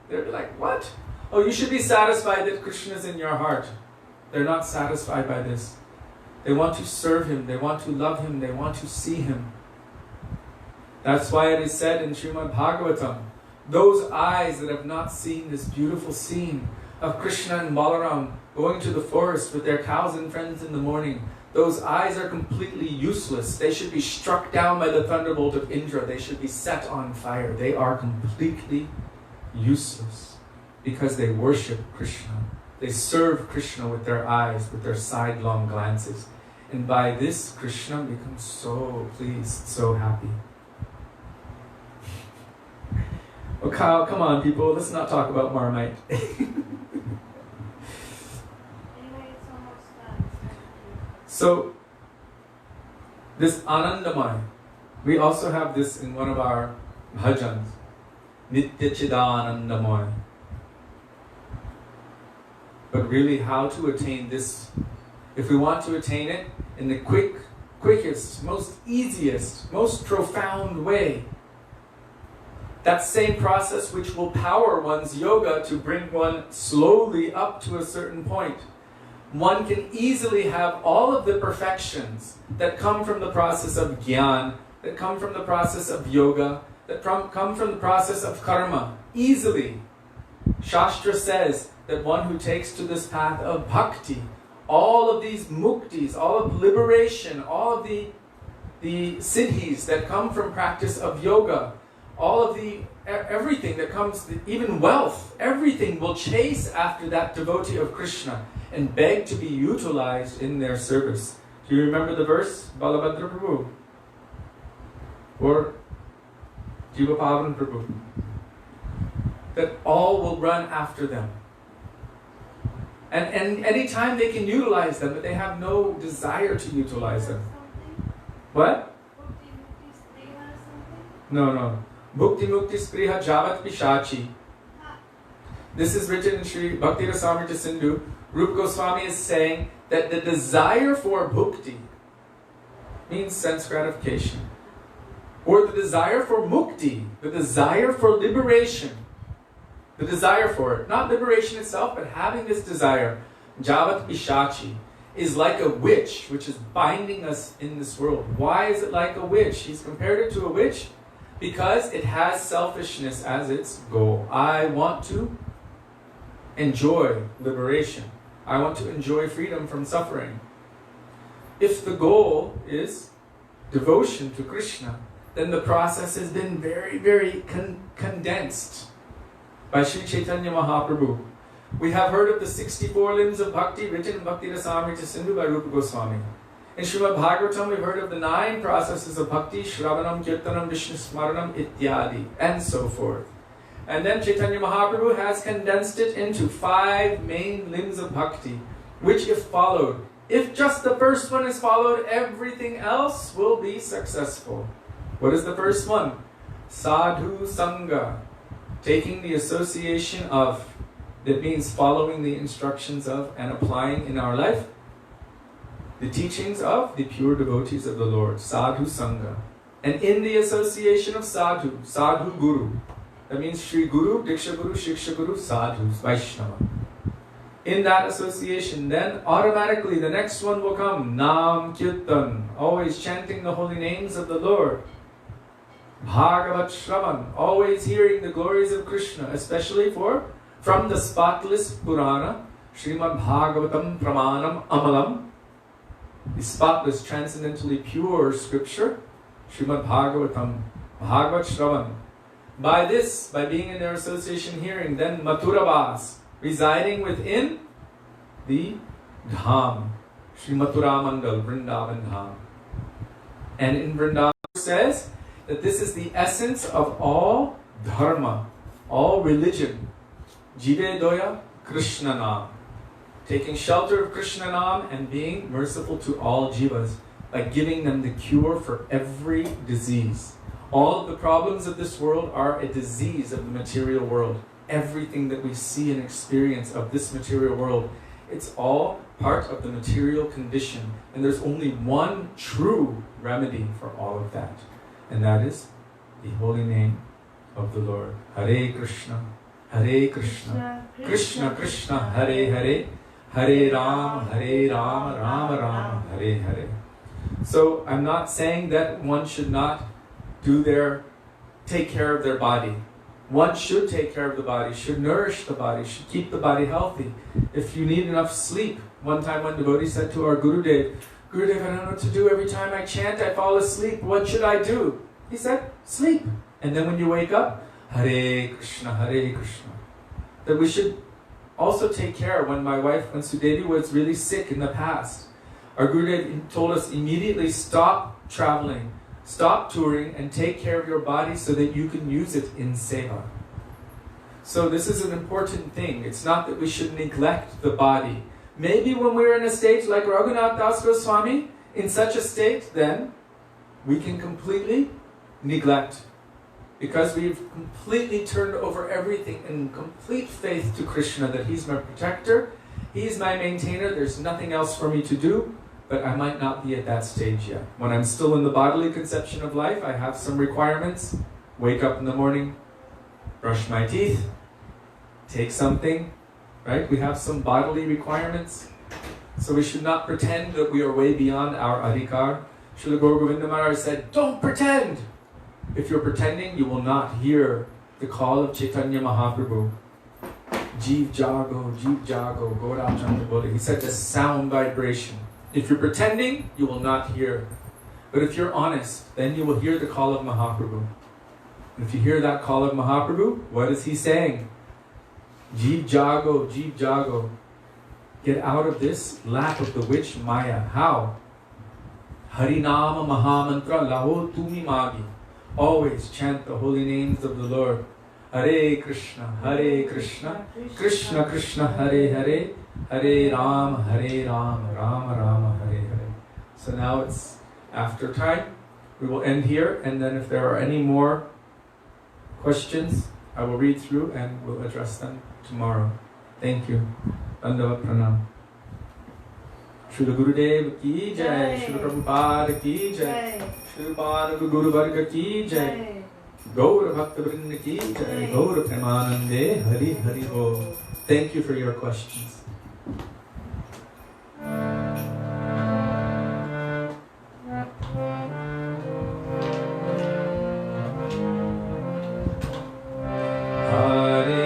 They're like, what? Oh, you should be satisfied that Krishna is in your heart. They're not satisfied by this. They want to serve Him, they want to love Him, they want to see Him. That's why it is said in Srimad Bhagavatam, those eyes that have not seen this beautiful scene of Krishna and Balaram going to the forest with their cows and friends in the morning, those eyes are completely useless. They should be struck down by the thunderbolt of Indra. They should be set on fire. They are completely useless because they worship Krishna. They serve Krishna with their eyes, with their sidelong glances. And by this, Krishna becomes so pleased, so happy. Oh, Kyle, come on, people. Let's not talk about Marmite. So, this Anandamai, we also have this in one of our bhajans, Nitya Chidanandamai. But really, how to attain this? If we want to attain it in the quickest, most easiest, most profound way, that same process which will power one's yoga to bring one slowly up to a certain point. One can easily have all of the perfections that come from the process of jnana, that come from the process of yoga, that come from the process of karma, easily. Shastra says that one who takes to this path of bhakti, all of these muktis, all of liberation, all of the siddhis that come from practice of yoga, all of everything that comes, even wealth, everything will chase after that devotee of Krishna and beg to be utilized in their service. Do you remember the verse? Balabhadra Prabhu or Jiva Pavan Prabhu. That all will run after them. And any time they can utilize them, but they have no desire to utilize them. What? No. Bhukti Mukti Spriha Javat Pishachi. This is written in Sri Bhaktivedanta Sindhu. Rupa Goswami is saying that the desire for bhukti means sense gratification. Or the desire for mukti, the desire for liberation. The desire for it. Not liberation itself, but having this desire. Javat Pishachi is like a witch, which is binding us in this world. Why is it like a witch? He's compared it to a witch because it has selfishness as its goal. I want to enjoy liberation. I want to enjoy freedom from suffering. If the goal is devotion to Krishna, then the process has been very, very condensed by Sri Chaitanya Mahaprabhu. We have heard of the 64 limbs of bhakti written in Bhaktivedanta Sindhu by Rupa Goswami. In Srimad Bhagavatam, we've heard of the 9 processes of bhakti, Shravanam, Kirtanam, Vishnu Smaranam, Ityadi, and so forth. And then Chaitanya Mahaprabhu has condensed it into 5 main limbs of bhakti, which if followed, If just the first one is followed, everything else will be successful. What is the first one? Sadhu Sangha. Taking the association of, that means following the instructions of and applying in our life the teachings of the pure devotees of the Lord. Sadhu Sangha. And in the association of sadhu, sadhu guru. That means Sri Guru, Diksha Guru, Shiksha Guru, sadhus, Vaisnava. In that association, then automatically the next one will come. Nam Kirtan, always chanting the holy names of the Lord. Bhagavat Shravan, always hearing the glories of Krishna, especially from the spotless Purana, Srimad Bhagavatam Pramanam Amalam, the spotless, transcendently pure scripture, Srimad Bhagavatam, Bhagavat Shravan. By this, by being in their association hearing, then Mathurabhas, residing within the Dham, Sri Mathura Mandal, Vrindavan Dham. And in Vrindavan it says that this is the essence of all dharma, all religion. Jive Doya Krishna Nam. Taking shelter of Krishna Nam and being merciful to all jivas by giving them the cure for every disease. All of the problems of this world are a disease of the material world. Everything that we see and experience of this material world, it's all part of the material condition. And there's only one true remedy for all of that. And that is the holy name of the Lord. Hare Krishna, Hare Krishna, Krishna Krishna, Hare Hare, Hare Rama, Rama Rama, Hare Hare. So I'm not saying that one should not take care of their body. One should take care of the body, should nourish the body, should keep the body healthy. If you need enough sleep. One time one devotee said to our Gurudev, Gurudev, I don't know what to do. Every time I chant, I fall asleep. What should I do? He said, sleep. And then when you wake up, Hare Krishna, Hare Krishna. That we should also take care. When Sudevi was really sick in the past, our Gurudev told us immediately stop traveling, stop touring, and take care of your body so that you can use it in seva. So this is an important thing. It's not that we should neglect the body. Maybe when we're in a state like Raghunath Das Goswami, in such a state, then we can completely neglect. Because we've completely turned over everything in complete faith to Krishna, that He's my protector, He's my maintainer, there's nothing else for me to do. But I might not be at that stage yet. When I'm still in the bodily conception of life, I have some requirements. Wake up in the morning, brush my teeth, take something, right? We have some bodily requirements. So we should not pretend that we are way beyond our adhikar. Srila Govinda Maharaja said, don't pretend! If you're pretending, you will not hear the call of Chaitanya Mahaprabhu. Jeev Jago, Gaura Chandra Bodhi. He said the sound vibration. If you're pretending, you will not hear. But if you're honest, then you will hear the call of Mahaprabhu. And if you hear that call of Mahaprabhu, what is he saying? Jeev Jago. Get out of this lap of the witch Maya. How? Harinama Mahamantra Laho Tumi Magi. Always chant the holy names of the Lord. Hare Krishna, Krishna Krishna, Hare Hare, Hare Rama, Rama Rama, Hare Hare. So now it's after time. We will end here, and then if there are any more questions, I will read through and we'll address them tomorrow. Thank you. Dandavat Pranam. Srila Gurudev ki jai, Srila Prabhupada ki jai, Srila Guru Varga ki jai, Gaura Bhaktivedanta ki jai, Gaura Premanande, Hari Hari Bo. Thank you for your questions. Hare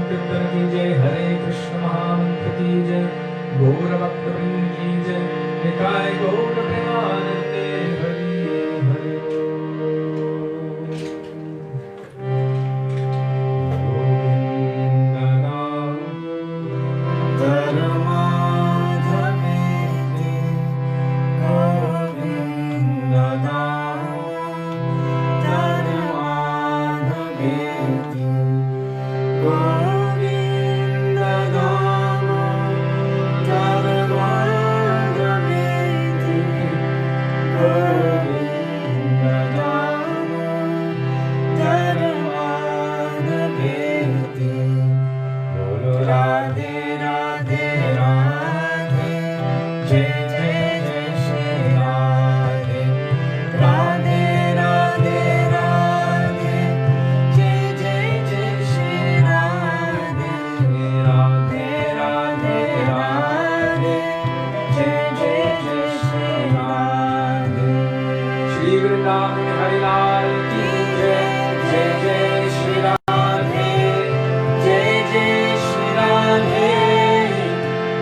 Sankirtan ki jai, Hare Krishna Mahamantra ki jai, Gaura Bhaktivedanta ki jai, Nikai Gaura Premanande, Hari Hari Govinda Nam Dharmadhaviti, Govinda Nam Dharmadhaviti, Govinda Nam Dharmadhaviti, Govinda Nam Dharmadhaviti. Bolo Radhe Radhe Radhe, Jai Jai Jai Shri Radhe. Radhe Radhe Radhe, Jai Jai Jai Shri Radhe. Radhe Radhe Radhe, Jai Jai Jai Shri Radhe. Shri Vrindavan Hari Lal ki jai, Jai Jai Shri Radhe, Jai Jai Shri Radhe,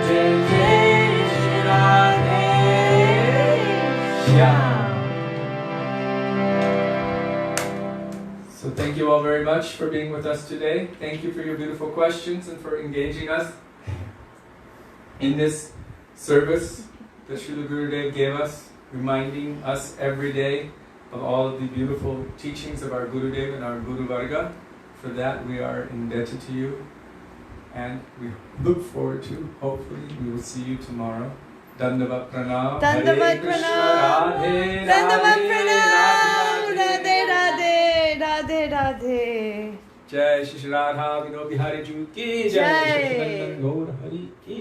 Jai Jai Shri Radhe. Shyam. So thank you all very much for being with us today. Thank you for your beautiful questions and for engaging us in this service that Srila Gurudev gave us, reminding us every day of all of the beautiful teachings of our Gurudev and our Guru Varga. For that we are indebted to you, and we look forward to, hopefully, we will see you tomorrow. Dandavat Pranam. Dandavat Hare Krishna, Pranam. Radhe Dandavat Radhe, Pranam. Radhe Radhe Radhe Radhe. Jai Shri Radha Vino Bihari Ju ki Jai, Jai. Shri Nandan Gaur Hari ki